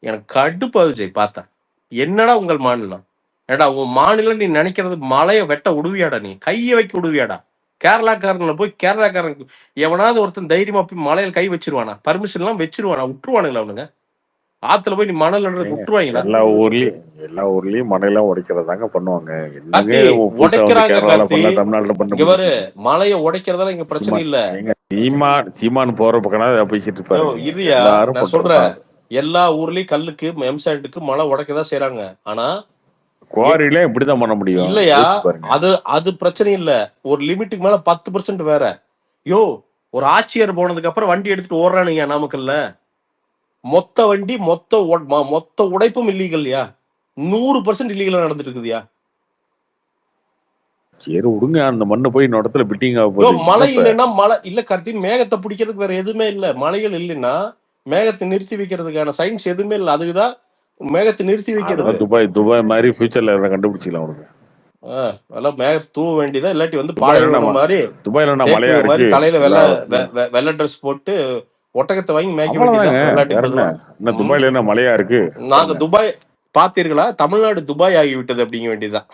எனக்கு கடுப்பாது ஜெய் பார்த்தா. என்னடா உங்கள் மாநிலம்? ஏடா உன் மாநிலம் நீ நினைக்கிறது மலையை வெட்ட உடுவியாடா? நீ கையை வைக்க உடுவியாடா? கேரளாக்காரன்ல போய் கேரளாக்காரன் எவனாவது ஒருத்தன் தைரியமா போய் மலையில கை வச்சிருவானா? பர்மிஷன் எல்லாம் வச்சிருவானா? விட்டுருவானுங்களா அவனுங்க? ஆத்துல போய் நீ மணல் விட்டுருவாங்களா? எல்லா ஊர்லயும் மலையெல்லாம் உடைக்கிறதாங்க பண்ணுவாங்க. உடைக்கிறாங்க கார்த்தி. தமிழ்நாட்டுல இங்க பாரு, மலையை உடைக்கிறதால இங்க பிரச்சனை இல்ல. சீமான் போற பக்கம் பேசிட்டு இருப்பாரு. இல்லையா, நான் சொல்றேன், எல்லா ஊர்லயும் கல்லுக்கு எம்சாண்டுக்கு மலை உடைக்கதான் செய்யறாங்க. ஆனா குவாரில இப்படிதான் பண்ண முடியும் இல்லையா? அது பிரச்சனை இல்ல. ஒரு லிமிட்டுக்கு மேல 10% வேற. ஒரு ஆட்சியர் போனதுக்கு அப்புறம் வண்டி எடுத்துட்டு ஓடுறானுங்க நாமக்கல்ல. மொத்த வண்டி மொத்த உடைப்பும் இல்லீகல்யா. 100% இல்லீகலா நடந்துட்டு இருக்குதுயா. சரி விடுங்க, அந்த மண்ணை போய் இன்னொரு இடத்துல பிட்டிங் மழை இல்லைன்னா மழை இல்ல கார்த்தி, மேகத்தை பிடிக்கிறதுக்கு வேற எதுவுமே இல்ல. மலைகள் இல்லைன்னா மேகத்தை நிறுத்தி வைக்கிறதுக்கான சயின்ஸ் எதுவுமே இல்ல. அதுக்குதான் மேகத்தை நிறுத்தி வைக்கிறது. துபாய் மாதிரி ஃபியூச்சர்ல கண்டுபிடிச்சிக்கலாம் உனக்கு. அதெல்லாம் மேகத்தை தூவ வேண்டியதா, இல்லாட்டி வந்து பாலைவனம் மாதிரி துபாயில மழையா இருக்கு, தலையில வெள்ளை ட்ரெஸ் போட்டு ஒட்டகத்தை வாங்கி மேய்க்க வேண்டியதான். துபாயில என்ன மழையா இருக்கு? நாங்க துபாய் பாத்தீர்களா? தமிழ்நாடு துபாய் ஆகிவிட்டது அப்படிங்க வேண்டியதுதான்.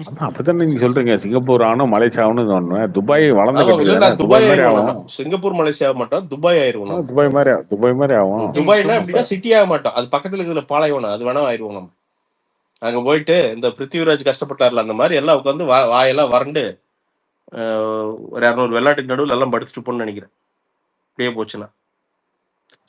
அதான் அப்படித்தானே நீங்க சொல்றீங்க. சிங்கப்பூர் ஆகணும், மலேசியா ஆகணும்னு சொன்னேன். துபாய் வளர்ந்த ஆமா, கண்ட்ரி இல்ல தானே, நான் துபாய் துபாய் மாதிரி ஆயிருவோம். ஆகும். நான் சிங்கப்பூர் மலேசியா மாட்டோம், துபாய் ஆயிருவோம் நம்ம. துபாய் மாதிரி ஆகும். துபாய்னா துபா எப்படின்னா சிட்டி ஆக மாட்டோம், அது பக்கத்துல இருக்கிற பாலைவனம், அது வேணா ஆயிருவோம் நம்ம. அங்க போயிட்டு இந்த பிருத்திவிராஜ் கஷ்டப்பட்டார்ல அந்த மாதிரி எல்லாம் உட்காந்து வாயெல்லாம் வறண்டு ஒரு 200 வெள்ளாட்டுக்கு நடுவில் எல்லாம் படுத்துட்டு போன்னு நினைக்கிறேன். இப்படியே போச்சுன்னா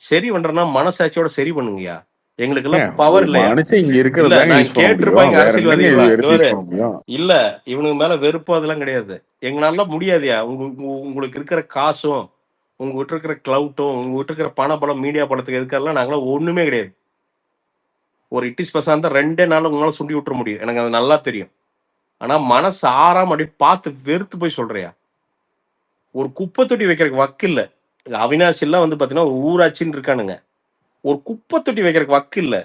சரி பண்றேன்னா மனசாட்சியோட சரி பண்ணுங்கய்யா. எங்களுக்கு எல்லாம் பவர் ஒரு இல்லையா? மனுஷன் இங்க இல்ல இருக்கிறதாங்க நான் யூஸ் பண்ண முடியும். கேட்டிருப்பாங்க வேற என்னங்க அரசியல்வாதி இது எல்லாம் எடுத்து யூஸ் பண்ண முடியும்? இல்ல இவனுக்கு மேல வெறுப்பு அதெல்லாம் கிடையாது. எங்களால முடியாதுயா. உங்களுக்கு இருக்கிற காசும் உங்ககிட்ட இருக்கிற கிளவுட்டும் உங்ககிட்ட இருக்கிற பண பலம் மீடியா பலத்துக்கு எதுக்கெல்லாம் நாங்களாம் ஒண்ணுமே கிடையாது. ஒரு இட்டிஸ் பர்சன்ட் 2 நாள் உங்களால சுண்டி விட்டுற முடியும், எனக்கு அது நல்லா தெரியும். ஆனா மனசு ஆறாம அப்படி பார்த்து வெறுத்து போய் சொல்றியா? ஒரு குப்பை தொட்டி வைக்கிறதுக்கு வக்கு இல்ல. அவினாசி எல்லாம் வந்து பாத்தீங்கன்னா ஒரு ஊராட்சின்னு இருக்கானுங்க, ஒரு குப்பை தொட்டி வைக்கிறதுக்கு வக்கு இல்ல.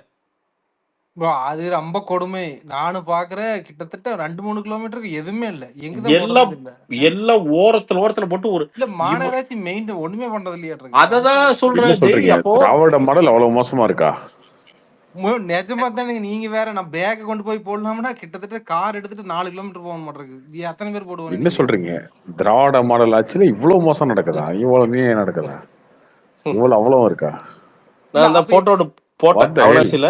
bro, அது ரொம்ப கொடுமை. நானும் பாக்குறேன், கிட்டத்தட்ட 2-3 கிலோமீட்டருக்கு எதுவுமே இல்ல. எங்கதான் எல்லாம் போடுறது இல்ல. எல்லாம் ஓரத்துல போட்டு ஒரு இல்ல மாநகராட்சி மெயின் ஒண்ணுமே பண்றது இல்லையாட்டு அததான் என்ன சொல்றேன் ஜெய். சொல்றீங்க? அப்போ திராவிட மாடல் அவ்வளவு மோசமா இருக்கா? நிஜமா தானே. நீங்க வேற, நான் பேக்க கொண்டு போய் போடலாம்னா கிட்டத்தட்ட கார் எடுத்துட்டு 4 கிலோமீட்டர் போக மாட்டிருக்கு. இது எத்தனை பேர் போடுவோம் என்ன நீங்க? சொல்றீங்க? திராவிட மாடல் ஆட்சியில இவ்வளவு மோசம் நடக்குதா? இவ்வளவு நீ நடக்குதா? இவ்வளவு அவ்வளவு இருக்கா? இல்ல நான் அந்த அப்ப போட்டோட போட்டேன். What the hell?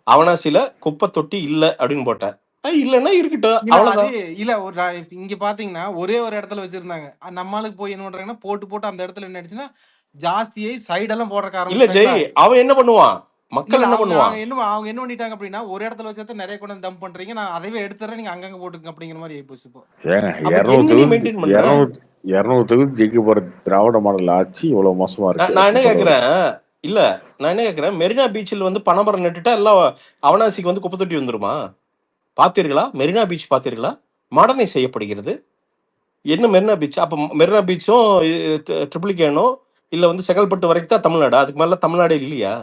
அவனாசில குப்பை தொட்டி இல்ல அப்படின்னு போட்டேன். இல்லன்னா இருக்கட்டும், இல்ல அது அவ்வளவுதான். இல்ல ஒரு இங்க பாத்தீங்கன்னா ஒரே ஒரு இடத்துல வச்சிருந்தாங்க. நம்மளுக்கு போய் என்ன பண்றாங்கன்னா போட்டு அந்த இடத்துல என்ன ஆயிடுச்சுன்னா ஜாஸ்தியை சைடெல்லாம் போடுறக்க இல்ல ஜெய், ஆரம்பிச்சிட்டாங்களா. அவன் என்ன பண்ணுவான், மக்கள் இல்ல என்ன அவங்க பண்ணுவான்? அவங்க என்ன பண்ணிட்டாங்க அப்படின்னா, ஒரு இடத்துல வச்சா நிறைய கொண்டு டம்ப் பண்றீங்க, நான் அதவே எடுத்துறேன், நீங்க அங்கங்க போட்டுங்க அப்படிங்கிற மாதிரி ஆயிப்போச்சு இப்போ. ஏங்க அப்ப 200 எங்க நீ தொகுதி மெயின்டைன் பண்ற? 200 தொகுதி ஜெயிக்க போற திராவிட மாடல் ஆட்சி இவ்வளவு மோசமா இருக்கு நான் என்ன அப்படின்னு சொல்ல வரீங்க? கேக்குறேன், இல்ல நான் என்ன கேக்குறேன், மெரினா பீச்சில் வந்து பனைமரம் நட்டுட்டா எல்லாம் அவனாசிக்கு வந்து குப்பை தொட்டி வந்துருமா? பாத்தீர்களா? மெரினா பீச் பாத்தீர்களா? மாடர்னைஸ் செய்யப்படுகிறது. என்ன மெரினா பீச்? அப்ப மெரினா பீச்சும் ட்ரிபிளிகேனும் இல்ல வந்து செங்கல்பட்டு வரைக்கும் தான் தமிழ்நாடு, அதுக்கு மேல தமிழ்நாடு இல்லையா?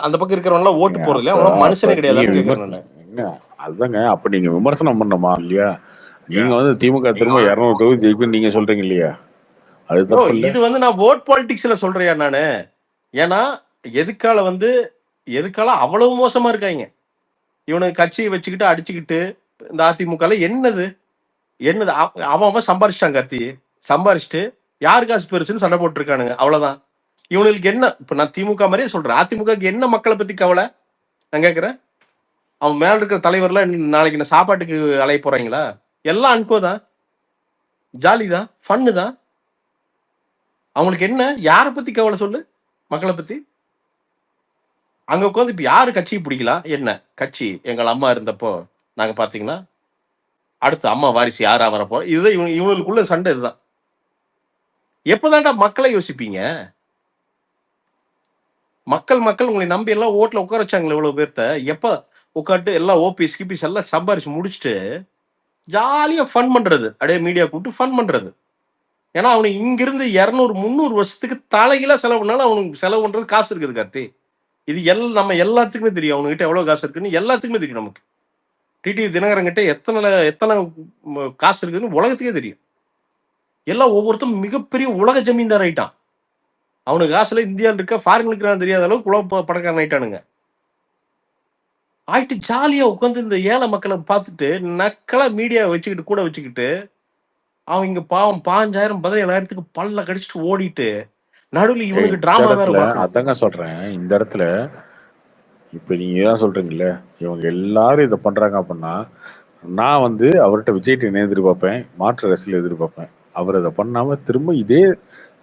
அந்த பக்கம் இருக்கிறவங்க ஓட்டு ஏங்க, போறது இல்லையா? அப்ப அவங்க அப்ப மனுஷனே நீங்க கிடையாதான்னு கேக்குறேன் நானு. ஏங்க, அதுதாங்க. அப்ப நீங்க விமர்சனம் பண்ணணுமா இல்லையா? நீங்க வந்து திமுக திரும்ப 200 தொகுதி ஜெயிக்கும் நீங்க சொல்றீங்க இல்லையா? அது ப்ரோ தப்பு இல்ல? இது வந்து நான் ஓட் பாலிடிக்ஸ்ல சொல்றேன் நானு. ஏன்னா எதுக்கால அவ்வளவு மோசமா இருக்காங்க. இவனுக்கு கட்சியை வச்சுக்கிட்டு அடிச்சுக்கிட்டு இந்த அதிமுக என்னது அவன் சம்பாரிச்சிட்டான். கத்தி சம்பாரிச்சுட்டு யாரு காசு பெருசுன்னு சண்டை போட்டு இருக்கானுங்க, அவ்வளவுதான். இவனுக்கு என்ன? இப்ப நான் திமுக மாதிரியே சொல்றேன், அதிமுக என்ன மக்களை பத்தி கவலை நான் கேட்கிறேன். அவன் மேல இருக்கிற தலைவர்லாம் நாளைக்கு நான் சாப்பாட்டுக்கு அலைய போறாங்களா? எல்லாம் அன்கோதான், ஜாலி தான், ஃபன்னு தான். அவங்களுக்கு என்ன? யாரை பத்தி கவலை சொல்லு? மக்களை பத்தி. அங்க உட்காந்து இப்ப யாரு கட்சியை பிடிக்கலாம்? என்ன கட்சி எங்கள் அம்மா இருந்தப்போ நாங்க பாத்தீங்கன்னா அடுத்து அம்மா வாரிசு யாரா வரப்போ, இதுதான் இவங்களுக்குள்ள சண்டை. இதுதான். எப்பதான்டா மக்களை யோசிப்பீங்க? மக்கள் உங்களை நம்பி எல்லாம் ஓட்டுல உட்கார வச்சாங்களே இவ்வளவு பேர்த்த. எப்ப உட்காந்து எல்லாம் ஓபிஎஸ் கிபிஎஸ் எல்லாம் சம்பாரிச்சு முடிச்சுட்டு ஜாலியா ஃபன் பண்றது, அப்படியே மீடியா கூப்பிட்டு ஃபன் பண்றது. ஏன்னா அவனுக்கு இங்கிருந்து 200-300 வருஷத்துக்கு தலைகீழா செலவு பண்ணாலும் அவனுக்கு செலவு பண்றது காசு இருக்குது கார்த்தி. இது நம்ம எல்லாத்துக்குமே தெரியும், அவனுக்கிட்ட எவ்வளவு காசு இருக்குன்னு எல்லாத்துக்குமே தெரியும். நமக்கு டிடிவி தினகரன் கிட்ட எத்தனை காசு இருக்குதுன்னு உலகத்துக்கே தெரியும். எல்லாம் ஒவ்வொருத்தரும் மிகப்பெரிய உலக ஜமீன்தார் ஆயிட்டான். அவனுக்கு காசுல இந்தியாவில் இருக்க ஃபாரினுக்கு தெரியாத அளவுக்கு உலக பணக்காரன் ஆயிட்டானுங்க. ஆயிட்டு ஜாலியா உட்காந்து இந்த ஏழை மக்களை பார்த்துட்டு நக்கலா மீடியா வச்சுக்கிட்டு கூட வச்சுக்கிட்டு அவன் இங்க பாவம் 5000-17000க்கு பல்ல கடிச்சிட்டு ஓடிட்டு நடுவில் இவனுக்கு இந்த டிராமா வேற இடத்துல பார்க்கணும். அதாங்க சொல்றேன். இந்த இடத்துல இப்ப நீங்க தான் சொல்றீங்கல்ல, இவங்க எல்லாரும் இதை பண்றாங்க அப்படின்னா, நான் வந்து அவர்கிட்ட விஜய்கிட்ட என்ன எதிர்பார்ப்பேன்? மாற்று அரசியல் எதிர்பார்ப்பேன். அவர் அதை பண்ணாம திரும்ப இதே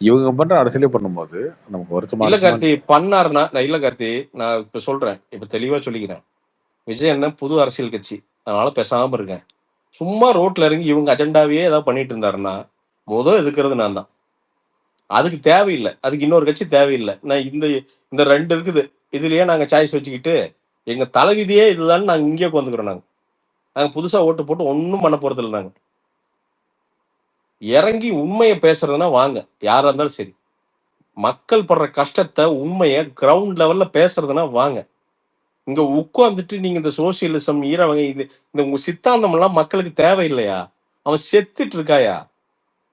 இவங்க பண்ற அரசியலே பண்ணும்போது நமக்கு வருத்தமா இல்ல இருக்குமா? கார்த்தி பண்ணாருன்னா, இல்ல கார்த்தி நான் இப்ப சொல்றேன், இப்ப தெளிவா சொல்லிக்கிறேன். விஜய் என்ன புது அரசியல் கட்சி, அதனால பேசாம இருக்கேன். சும்மா ரோட்ல இறங்கி இவங்க அஜெண்டாவே ஏதாவது பண்ணிட்டு இருந்தாருன்னா எதுக்குறது நான் தான். அதுக்கு தேவையில்லை, அதுக்கு இன்னொரு கட்சி தேவையில்லை. நான் இந்த 2 இருக்குது, இதுலயே நாங்க சாய்ஸ் வச்சுக்கிட்டு எங்க தலைவிதியே இதுதான் நாங்க இங்கே உட்காந்துக்கிறோம். நாங்க புதுசா ஓட்டு போட்டு ஒன்னும் பண்ண போறது இல்லை. நாங்க இறங்கி உண்மையை பேசுறதுன்னா வாங்க, யாரா இருந்தாலும் சரி. மக்கள் படுற கஷ்டத்தை உண்மையை கிரவுண்ட் லெவல்ல பேசுறதுன்னா வாங்க. இங்க உட்கார்ந்துட்டு நீங்க இந்த சோசியலிசம் ஈரவங்க இந்த உங்க சித்தாந்தம் எல்லாம் மக்களுக்கு தேவையில்லையா? அவன் செத்துட்டு இருக்காயா?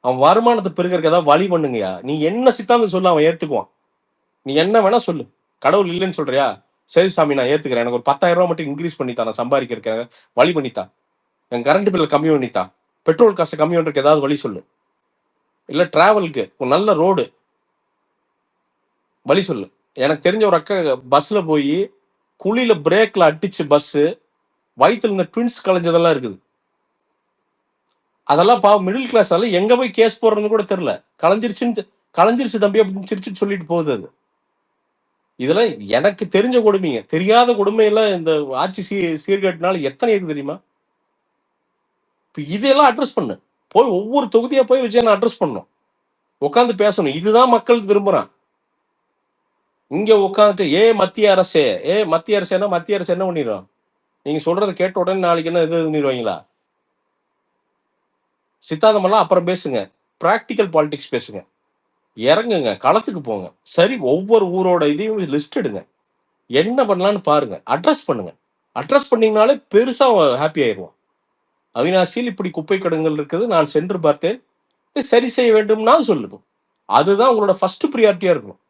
அவன் வருமானத்தை பெருக்கிறதுக்கு ஏதாவது வழி பண்ணுங்கயா. நீ என்ன சித்தாந்தம் சொல்ல அவன் ஏத்துக்குவான். நீ என்ன வேணா சொல்லு, கடவுள் இல்லைன்னு சொல்றியா? சரி சாமி நான் ஏத்துக்கிறேன், எனக்கு ஒரு 10,000 ரூபாய் மட்டும் இன்க்ரீஸ் பண்ணித்தான், நான் சம்பாதிக்கிறேன், வழி பண்ணித்தான், என் கரண்ட் பில்ல கம்மி பண்ணித்தான், பெட்ரோல் காசு கம்மி பண்றதுக்கு ஏதாவது வழி சொல்லு, இல்ல டிராவலுக்கு ஒரு நல்ல ரோடு வழி சொல்லு. எனக்கு தெரிஞ்ச ஒரு அக்கா பஸ்ல போய் குழியில பிரேக்ல அடிச்சு பஸ் வயிற்றுல இந்த ட்வின்ஸ் கலைஞ்சதெல்லாம் இருக்குது. அதெல்லாம் மிடில் கிளாஸ் ஆல எங்க போய் கேஸ் போடுறதுன்னு கூட தெரியல. கலைஞ்சிருச்சு தம்பி அப்படின்னு சிரிச்சுட்டு சொல்லிட்டு போகுது. அது இதெல்லாம் எனக்கு தெரிஞ்ச கொடுமைங்க. தெரியாத கொடுமையெல்லாம் இந்த ஆட்சி சீர்கேட்டினால எத்தனை இருக்கு தெரியுமா? இப்ப இதெல்லாம் அட்ரஸ் பண்ணு, போய் ஒவ்வொரு தொகுதியா போய் விஜயனை அட்ரஸ் பண்ணணும், உட்காந்து பேசணும். இதுதான் மக்கள் விரும்புறான். இங்க உட்காந்துட்டு மத்திய அரசு மத்திய அரசு என்ன பண்ணிடும்? நீங்க சொல்றதை கேட்ட உடனே நாளைக்கு என்ன இது பண்ணிடுவாங்களா? சித்தாந்தம் எல்லாம் அப்புறம் பேசுங்க, பிராக்டிக்கல் பாலிடிக்ஸ் பேசுங்க, இறங்குங்க, களத்துக்கு போங்க. சரி, ஒவ்வொரு ஊரோட இதையும் லிஸ்ட் எடுங்க, என்ன பண்ணலான்னு பாருங்க, அட்ரஸ் பண்ணுங்க. அட்ரஸ் பண்ணீங்கனாலே பெருசா ஹாப்பி ஆயிடுவோம். அவினாசியில் இப்படி குப்பை கிடங்குகள் இருக்குது, நான் சென்று பார்த்தேன், சரி செய்ய வேண்டும்னா சொல்லுது. அதுதான் உங்களோட ஃபர்ஸ்ட் ப்ரியாரிட்டியா இருக்கணும்.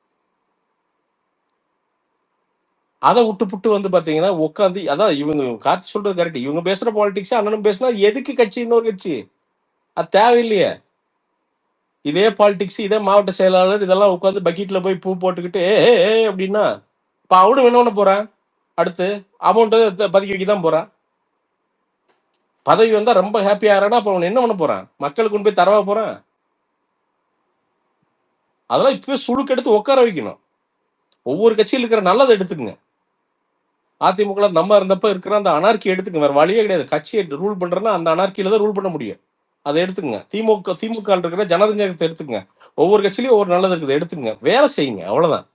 அதை விட்டு வந்து பாத்தீங்கன்னா உட்காந்து, அதான் இவங்க கார்த்தி சொல்றது கரெக்ட். இவங்க பேசுற பாலிடிக்ஸ் அண்ணனும் பேசினா எதுக்கு கட்சி இன்னொரு கட்சி? அது தேவையில்லையே. இதே பாலிடிக்ஸ், இதே மாவட்ட செயலாளர் இதெல்லாம் உட்காந்து பக்கெட்ல போய் பூ போட்டுக்கிட்டு அப்படின்னா இப்ப அவனும் என்ன பண்ண போறான்? அடுத்து அமௌண்ட் பதுக்கி வைக்கதான் போறான். பதவி வந்தா ரொம்ப ஹாப்பி ஆறானா அப்ப அவன் என்ன பண்ண போறான்? மக்களுக்கு கொண்டு போய் தரவா போறான்? அதெல்லாம் இப்பவே சுழுக்கு எடுத்து உட்கார வைக்கணும். ஒவ்வொரு கட்சியில் இருக்கிற நல்லதை எடுத்துக்குங்க. அதிமுக நம்ம இருந்தப்ப இருக்கிற அந்த அனார்கி எடுத்துங்க, வேற வழியே கிடையாது. கட்சியை ரூல் பண்றேன்னா அந்த அனார்கியில தான் ரூல் பண்ண முடியும். அதை எடுத்துங்க. திமுக இருக்கிற ஜனதஞ்சகத்தை எடுத்துங்க. ஒவ்வொரு கட்சியிலயும் ஒவ்வொரு நல்லது இருக்குது, எடுத்துங்க, வேலை செய்யுங்க, அவ்வளவுதான்.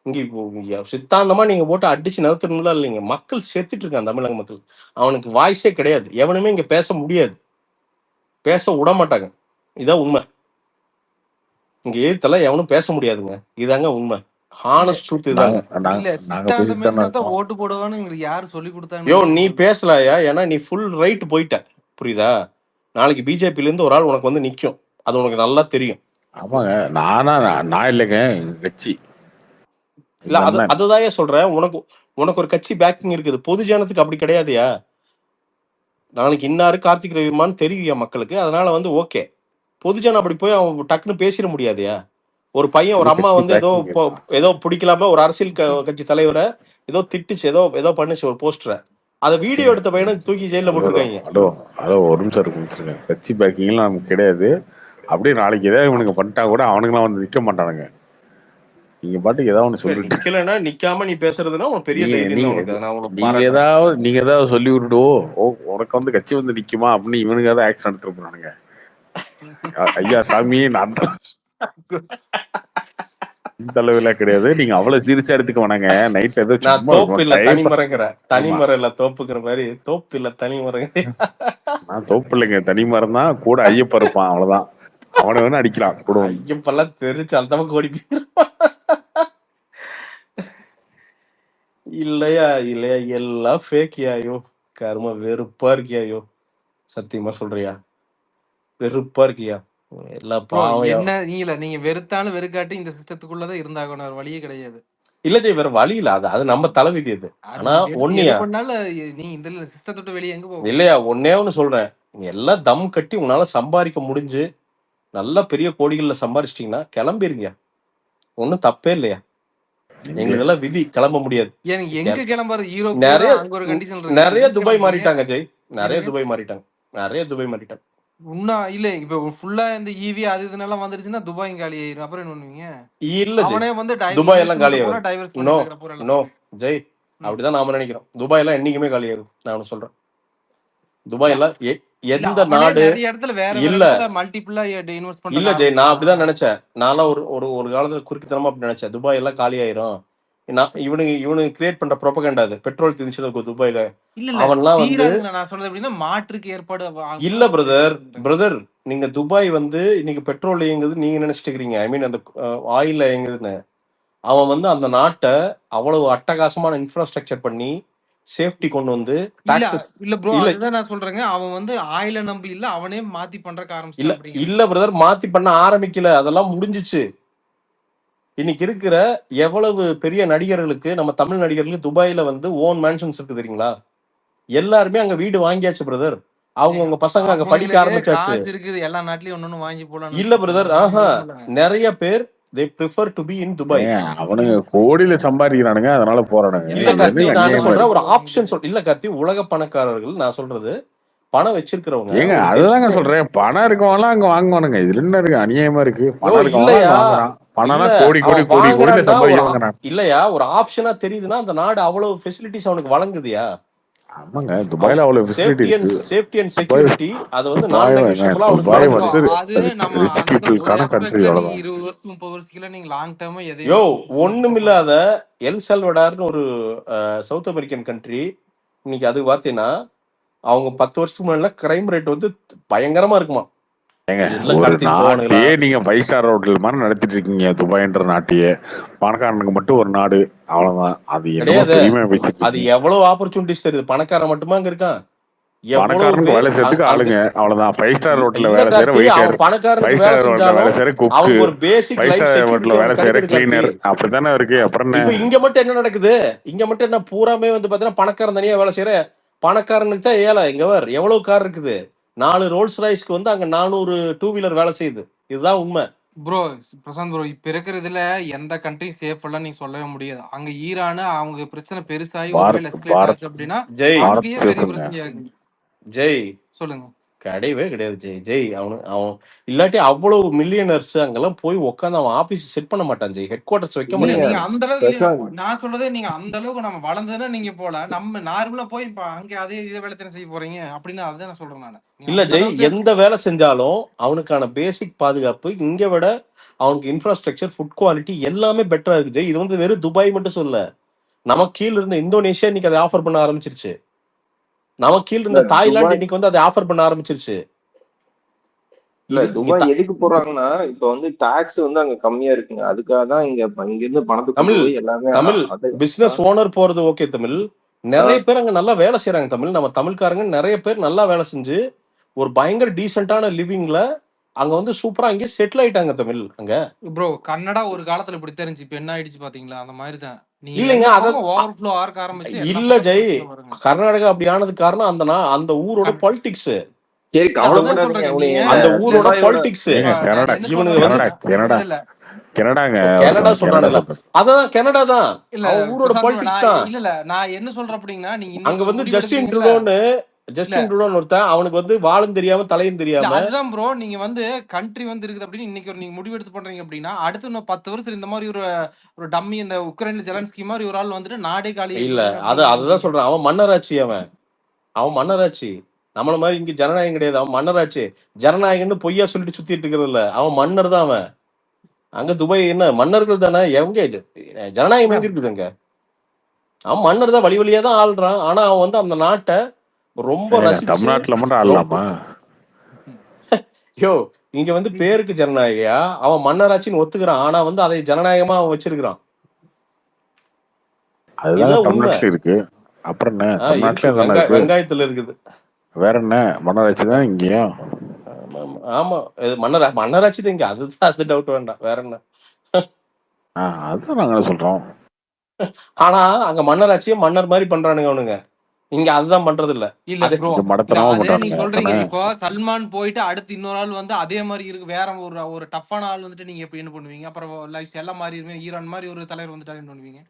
இங்க இப்போ சித்தாந்தமா நீங்க போட்டு அடிச்சு நகர்த்தணும்ல இல்லைங்க. மக்கள் செத்துட்டு இருக்காங்க, தமிழக மக்கள். அவனுக்கு வாய்ஸே கிடையாது, எவனுமே இங்க பேச முடியாது, பேச விட மாட்டாங்க. இதான் உண்மை. இங்க எதிர்த்தெல்லாம் எவனும் பேச முடியாதுங்க, இதாங்க உண்மை. ஹானஸ்ட் ட்ரூத் இதாங்க. இல்ல சித்தாந்தம் பேசினாதான் ஓட்டு போடுவான்னு உங்களுக்கு யாரு சொல்லி கொடுத்தாங்க? யோ நீ பேசலாயா? ஏன்னா நீ ஃபுல் ரைட் போயிட்ட, புரியுதா? நாளைக்கு பிஜேபில இருந்து ஒரு ஆள் உனக்கு வந்து நிக்கும், அது உனக்கு நல்லா தெரியும். ஆமாங்க, நான் இல்லைங்க, எங்க கட்சி. இல்ல அதுதான் சொல்றேன். உனக்கு ஒரு கட்சி பேக்கிங் இருக்குது, பொது ஜனத்துக்கு அப்படி கிடையாதுயா. நாளைக்கு இன்னாரு கார்த்திக் ரவிமான்னு தெரியுயா மக்களுக்கு, அதனால வந்து ஓகே. பொதுஜனம் அப்படி போய் அவன் டக்குன்னு பேசிட முடியாதுயா. ஒரு பையன் ஒரு அம்மா வந்து ஏதோ பிடிக்கலாம ஒரு அரசியல் கட்சி தலைவரை ஏதோ திட்டுச்சு, ஏதோ பண்ணுச்சு ஒரு போஸ்டரை, அதை வீடியோ எடுத்த பையனை தூக்கி ஜெயில போட்டுருக்காங்க. ஒரு நிமிஷம் இருக்கு, கட்சி பேக்கிங்லாம் நமக்கு கிடையாது. அப்படியே நாளைக்கு ஏதாவது இவனுக்கு பண்ணிட்டா கூட அவனுங்களாம் வந்து நிக்க மாட்டானுங்க. நீங்க பாட்டுக்கு ஏதாவது ஒண்ணு சொல்லிட்டு நிக்கலன்னா நிக்காம நீ பேசுறதுன்னா உனக்கு பெரிய தைரியம். நீங்க ஏதாவது சொல்லி விட்டுடுவோம், உனக்கு வந்து கட்சி வந்து நிக்குமா அப்படின்னு இவனுக்கு ஏதாவது ஆக்ஷன் எடுத்துட்டு போறானுங்க. ஐயா சாமி, நான் இந்த அளவுல கிடையாது, நீங்க அவ்வளவு சீரியஸா எடுத்துக்க வேணாங்க. நைட் ஏதோ தோப்பு இல்ல தனிமரம் இல்ல தோப்புங்கிற மாதிரி, தோப்பு இல்ல தனிமரம். நான் தோப்பு இல்லைங்க, தனிமரம் தான். கூட ஐயப்ப இருப்பான், அவ்வளவுதான். அவனை வேணா அடிக்கலாம் கூட. ஐயப்பெல்லாம் தெரிச்சு அந்த கோடி இல்லையா எல்லாம் ஃபேக்கியாயோ, கரும வெறுப்பா இருக்கியாயோ, சத்தியமா சொல்றியா? வெறுப்பா இருக்கியா? என்ன நீங்க வெறுத்தாலும் வெறுக்காட்டி இந்த சிஸ்டத்துக்குள்ளதான் இருந்தாகணும், வேற வழியே கிடையாது. இல்ல ஜெய், வேற வழி இல்ல. அது நம்ம தலைவிதி. அது ஆனா ஒன்னியா நீ இந்த சிஸ்டத்தை வெளியே எங்க போக இல்லையா? ஒன்னே ஒண்ணு சொல்றேன், எல்லாம் தம் கட்டி உங்களால சம்பாதிக்க முடிஞ்சு நல்லா பெரிய கோடிகள்ல சம்பாதிச்சிட்டீங்கன்னா கிளம்பிருங்க, ஒன்னும் தப்பே இல்லையா? எங்களுக்கு எல்லாம் விதி, கிளம்ப முடியாது. எங்க கிளம்புறது? யூரோப் நிறைய துபாய் மாறிட்டாங்க ஜெய், நிறைய துபாய் மாறிட்டாங்க. இல்ல இப்ப ஃபுல்லா இந்த ஈவி அது இதெல்லாம் வந்துருச்சுன்னா துபாய் காலி ஆயிரும். அப்புறம் என்ன பண்ணுவீங்க? இல்ல அவனே வந்து துபாய் எல்லாம் காலி ஆயிரும். நோ ஜெய், அப்படிதான் நாம நினைக்கிறோம். துபாய் எல்லாம் என்னைக்குமே காலி ஆயிரும். நான் சொல்றேன், துபாய் எல்லாம் எந்த நாடு இல்ல மல்டிபிளா இன்வெஸ்ட் பண்ண இல்ல ஜெய். நான் அப்படிதான் நினைச்சேன். நான்லாம் ஒரு காலத்துல குறுக்குத்தனமா அப்படி நினைச்சேன், துபாய் எல்லாம் காலி ஆயிரும். இவனுக்கு கிரியேட் பண்ற ப்ரோபகண்டா அது. பெட்ரோல் திணிச்சு துபாயில அவன்லாம் வந்து நான் சொல்றது எப்படின்னா மாற்றுக்கு ஏற்பாடு இல்ல பிரதர். நீங்க துபாய் வந்து இன்னைக்கு பெட்ரோல் இயங்குது நீங்க நினைச்சிட்டு இருக்கீங்க, ஐ மீன் அந்த ஆயில் இயங்குதுன்னு. அவன் வந்து அந்த நாட்டை அவ்வளவு அட்டகாசமான இன்ஃப்ராஸ்ட்ரக்சர் பண்ணி சேஃப்டி கொண்டு வந்து இல்ல ப்ரோ, அதுதான் நான் சொல்றேங்க. அவன் வந்து ஆயில நம்பி இல்ல, அவனே மாத்தி பண்றக்க ஆரம்பிச்சான். இல்ல பிரதர், மாத்தி பண்ண ஆரம்பிக்கல, அதெல்லாம் முடிஞ்சிச்சு. இன்னைக்கு இருக்கிற எவ்வளவு பெரிய நடிகர்களுக்கு, நம்ம தமிழ் நடிகர்களுக்கு துபாயில வந்து ஓன் மேன்ஷன்ஸ் இருக்கு தெரியுங்களா? எல்லாருமே அங்க வீடு வாங்கியாச்சு பிரதர். அவங்கவுங்க பசங்க அங்க படிக்க அவங்களுக்கு ஆரம்பிச்சாச்சு. காசு இருக்குது, எல்லா நாட்டிலயும் ஒன்னொன்னு வாங்கி போலான்னு இல்ல பிரதர், வச்சிருக்காங்க. நிறைய பேர் they prefer to be in Dubai. அவனுங்க கோடியில சம்பாதிக்கிறானுங்க, அதனால போறானுங்க. இல்ல கார்த்தி, இது நான் என்ன அநியாயமா சொல்றேன், இருக்கு. ஒரு ஆப்ஷன் இல்ல கார்த்தி, உலக பணக்காரர்கள் நான் சொல்றது, பணம் வச்சிருக்கிறவங்க ஏங்க ஒரு அதுதாங்க decision- சொல்றேன், பணம் இருக்கவங்களாம் அங்க வாங்குவானுங்க. இதுல என்ன இருக்கு? அநியாயமா இருக்கு. ஓ, பணம் இருக்கவங்களாம் இல்லையா அங்க வாங்குறான். பணம்னா இல்ல கோடி கோடி அவன் கோடி கோடியில வாங்குறான்னா ஒரு சம்பாதிக்கிறவங்க. இல்லையா ஒரு ஆப்ஷனா தெரியுதுன்னா அந்த நாடு அவ்வளவு ஃபெசிலிட்டிஸ் அவனுக்கு வழங்குதியா? ஆமாங்க, துபாயில அவ்வளவு ஃபெசிலிட்டி இருக்கு. சேஃப்டி அண்ட் துபாய் செக்யூரிட்டி அது வந்து நான் துபாய் நெகோஷியபிளா அவனுக்கு துபாய் வழங்குது. வந்து அது நம்ம ரிச் அந்த பீப்புளுக்கான ஒரு கண்ட்ரி, aspectல நீங்க அவ்வளவுதான். 20 வருஷம் 30 வருஷத்துக்குள்ள நீங்க லாங் டேர்மா யோ எதையும் ஒண்ணுமில்லாத எல் சல்வடார்னு ஒரு சவுத் அமெரிக்கன் கண்ட்ரி, இன்னைக்கு அது பாத்தீங்கன்னா அவங்க 10 வருஷத்துக்கு முன்னாடி கிரைம் ரேட் வந்து பயங்கரமா இருக்குமா. எல்லாம் ஒரு கடத்திட்டு போவானுங்களா? நாட்டையே நீங்க 5 ஸ்டார் ஹோட்டல் மாதிரி நடத்திட்டு இருக்கீங்க. துபாய்ன்ற நாட்டையே பணக்காரனுக்கு மட்டும் ஒரு நாடு, அவ்வளவுதான். அது என்னமோ கிடையாது. பெருமையா பேசிட்டு அது இருக்கீங்க. எவ்வளவு ஆப்பர்ச்சுனிட்டிஸ் தெரியுது. பணக்காரன் மட்டுமா அங்க இருக்கான்? எவ்வளவு பணக்காரனுக்கு வேலை பேர் செய்யறதுக்கு அங்க ஆளுங்க, அவ்வளவுதான். 5 ஸ்டார் ஹோட்டல்ல இல்ல வேலை செய்யற கார்த்தி, வெயிட்டர், அவன் 5 பணக்காரனுக்கு வேலை ஸ்டார் ஹோட்டல்ல செஞ்சாலும் வேலை செய்யற குக்கு, அவங்க ஒரு பேசிக் 5 லைஃப் ஸ்டார் செக்யூரிட்டி ஹோட்டல்ல வேலை அவனுக்கு செய்யற கிடைக்குது கார்த்தி. கிளீனர், அப்படித்தானே இருக்கு. அப்புறம் என்ன? இப்ப இங்க மட்டும் என்ன நடக்குது? இங்க மட்டும் என்ன பூராமே வந்து பாத்தீங்கன்னா பணக்காரன் தனியா வேலை செய்யற, பணக்காரனுக்கு தான் ஏழை. இங்க எவ்வளவு கார் இருக்குது. 4 ரோல்ஸ் ராய்ஸ்க்கு வந்து அங்க 400 டூ வீலர் வேலை செய்யுது. இதுதான் உண்மை. ப்ரோ. பிரசாந்த் ப்ரோ, இப்ப இருக்கிறதுல எந்த கண்ட்ரி சேஃப் எல்லாம் நீங்க சொல்லவே முடியாது. அங்க ஈரான் அவங்க பிரச்சனை பெருசாகி ஒருவேளை எஸ்கலேட் பாரத் ஆச்சு அப்படின்னா ஜெய் அங்கேயே பெரிய சேஃபுங்க. பிரச்சனையாகும். ஜெய் சொல்லுங்க. கிடையவே கிடையாது ஜெய். அவன் இல்லாட்டி அவ்வளவு மில்லியனர்ஸ் அங்கெல்லாம் போய் உட்காந்து அவன் ஆபீஸ் செட் பண்ண மாட்டான் ஜெய். ஹெட் குவார்டர்ஸ் வைக்க இல்ல மாட்டான். நீங்க அந்த அளவுக்கு இல்ல, பிரசாந்த் நான் சொல்றதே நீங்க அந்த அளவுக்கு நம்ம வளர்ந்ததுன்னா நீங்க போல நம்ம நார்மலா போய் இப்ப அங்க அதே இதை வேலை தானே செய்ய போறீங்க அப்படின்னு அதான் நான் சொல்றேன் நானு. நீங்க இல்ல அந்த ஜெய், அளவுக்கு எந்த வேலை செஞ்சாலும் அவனுக்கான பேசிக் பாதுகாப்பு இங்க விட அவனுக்கு இன்ஃப்ராஸ்ட்ரக்சர், ஃபுட் குவாலிட்டி எல்லாமே பெட்டரா இருக்கு ஜெய். இது வந்து வெறும் துபாய் மட்டும் சொல்ல, நமக்கு கீழ இருந்த இந்தோனேஷியா இன்னைக்கு அதை ஆஃபர் பண்ண ஆரம்பிச்சிருச்சு. நமக்கு கீழ இருந்த இல்ல தாய்லாந்து துபாய் இன்னைக்கு வந்து அதை ஆஃபர் பண்ண ஆரம்பிச்சிருச்சு. இல்ல இது இங்க துபாய் எதுக்கு போறாங்கன்னா இப்ப வந்து டாக்ஸ் வந்து அங்க கம்மியா இருக்குங்க. அதுக்காக தான் இங்க இருந்து பணத்தை கொண்டு தமிழ் போய் எல்லாமே தமிழ் அது பிசினஸ் ஓனர் போறது ஓகே தமிழ். நிறைய பேர் அங்க நல்லா வேலை செய்யறாங்க தமிழ். நம்ம தமிழ்காரங்க நிறைய பேர் நல்லா வேலை செஞ்சு ஒரு பயங்கர டீசென்டான லிவிங்ல அங்க வந்து சூப்பரா அங்கே செட்டில் ஆயிட்டாங்க தமிழ். அங்க ப்ரோ கன்னடா ஒரு காலத்துல இப்படி தெரிஞ்சு இப்ப என்ன ஆயிடுச்சு பாத்தீங்களா? அந்த மாதிரி தான் நீங்க இல்லைங்க. எந்த அத பக்கம் ஓவர்ஃப்ளோ ஆர்க்க ஆரம்பிச்சு எல்லா இல்ல பக்கம் ஜெய், பிரச்சனை வருங்க. கர்நாடகா அப்படி ஆனதுக்கு காரணம் அந்த ஊரோட கண்- பாலிடிக்ஸ், சரி இல்ல அதான் கவலைப்படாதீங்க. சொல்றேங்க. அவனுங்க நீங்க அந்த இல்ல ஊரோட துபாயோட பாலிடிக்ஸ். ஏங்க நான் கனடா என்ன இவனுங்க சொல்றேன் வந்து கனடா இல்ல கனடாங்க, அவர் கனடா சொன்ன கனடா சொல்றானுங்களா? சொல்றேன். அதான் கனடா தான் இல்ல அவன் ஊரோட பிரசாந்த் bro, பாலிடிக்ஸ் நான் தான். இல்ல நான் என்ன சொல்றேன் அப்படின்னா நீங்க அங்க இன்னைக்கு ஒரு வந்து முடிவு ஜஸ்டின் எடுக்கிறீங்கல்ல. இல்ல ட்ரூடோன்னு ஒருத்தன், அவனுக்கு வந்து வாழும் தெரியாம தலையும் இல்ல தெரியாம. அதுதான் ப்ரோ. நீங்க வந்து கண்ட்ரி வந்து இருக்குது அப்படின்னு இன்னைக்கு ஒரு நீங்க முடிவு எடுத்து பண்றீங்க அப்படின்னா அடுத்து இன்னும் 10 வருஷம் இந்த மாதிரி ஒரு ஒரு டம்மி இந்த உக்ரைன்ல ஜெலன்ஸ்கி மாதிரி ஒரு ஆள் வந்துட்டு நாடே காலி இல்ல ஆயிடுவீங்க அப்படின்னு அதுதான் சொல்றீங்க. சொல்றேன். அவன் மன்னராட்சி. அவன் மன்னராட்சி. நம்மள மாதிரி இங்க ஜனநாயகம் கிடையாது. அவன் மன்னராட்சி. ஜனநாயகம்னு பொய்யா சொல்லிட்டு சுத்திட்டு இருக்கிறது இல்ல. அவன் மன்னர் தான் அவன். அங்க துபாய் என்ன மன்னர்கள் தானே. எங்க இது ஜனநாயகம் எங்க இருக்குது அங்க? அவன் மன்னர் தான், வழி வழியா தான் ஆள்றான். ஆனா அவன் வந்து அந்த நாட்டை ரொம்ப ரசிச்சு தமிழ்நாட்டுல மட்டும் ஆடலாமா? யோ இங்க வந்து பேருக்கு ஜனநாயகையா, அவன் மன்னராட்சின்னு ஒத்துக்கிறான். ஆனா வந்து அதை ஜனநாயகமா அவன் வச்சிருக்கிறான். அதுதான் இதான் உண்மை. தமிழ்நாட்டுல இருக்கு. அப்புறம் என்ன, இருக்கு. தமிழ்நாட்டுல தானே இருக்கு. வெங்காயத்துல இருக்குது. வேற என்ன, மன்னராட்சி தான் இங்கேயும். ஆமா இது மன்னராட்சி தான் இங்க. அதுதான் அது டவுட் வேண்டாம். வேற என்ன? அதுதான் நாங்க சொல்றோம். ஆனா அங்க மன்னராட்சியே மன்னர் மாதிரி பண்றானுங்க அவனுங்க. இங்க அதுதான் பண்றது இல்ல. இல்ல ப்ரோ, இங்க மடத்தனமா அதே நீங்க பண்றானுங்க. சொல்றீங்க. இப்போ சல்மான் போயிட்டு அடுத்து இன்னொரு ஆள் வந்து அதே மாதிரி இருக்கு, வேற ஒரு ஒரு டஃப்பான ஆள் வந்துட்டு நீங்க எப்படி என்ன பண்ணுவீங்க? அப்புறம் லைஃப் எல்லாம் மாறிடுமே. ஈரான் மாதிரி ஒரு தலைவர் வந்துட்டாரு என்ன பண்ணுவீங்க?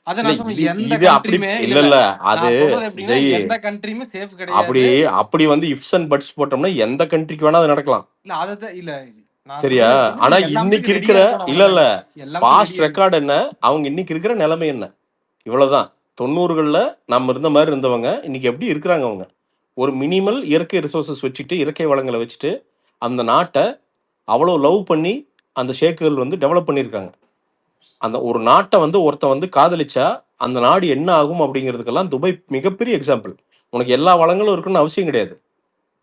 அத இல்ல நான் சொல்றேன். எந்த இது அப்படி கண்ட்ரியுமே இல்ல இல்ல அது நான் சொல்றது எப்படின்னா ஜெய் எந்த கண்ட்ரியுமே சேஃப் அப்படி கிடையாது. அப்படி வந்து இஃப்ஸ் அண்ட் பட்ஸ் போட்டோம்னா எந்த கண்ட்ரிக்கு வேணா அது நடக்கலாம். இல்ல அததான் இல்ல நான் சரியா? சொல்றது எப்படின்னா ஆனா நீங்க இன்னைக்கு எல்லாத்துக்கும் இருக்கிற ரெடியா இருக்கணும். இல்ல இல்ல அவ்வளவுதாங்க. எல்லாத்துக்கும் பாஸ்ட் ரெடியா ரெக்கார்டு என்ன, அவங்க இன்னைக்கு இருக்கிற நிலைமை என்ன, இவ்வளவுதான். 90கள்ல நம்ம இருந்த மாதிரி இருந்தவங்க இன்னைக்கு எப்படி இருக்கிறாங்க? அவங்க ஒரு மினிமல் இயற்கை ரிசோர்சஸ் வச்சுட்டு, இயற்கை வளங்களை வச்சுட்டு அந்த நாட்டை அவ்வளவு லவ் பண்ணி அந்த ஷேக்குகள் வந்து டெவலப் பண்ணியிருக்காங்க. அந்த ஒரு நாட்டை வந்து ஒருத்தன் வந்து காதலிச்சா அந்த நாடு என்ன ஆகும் அப்படிங்கிறதுக்கெல்லாம் துபாய் மிகப்பெரிய எக்ஸாம்பிள். உனக்கு எல்லா வளங்களும் இருக்குன்னு அவசியம் கிடையாது.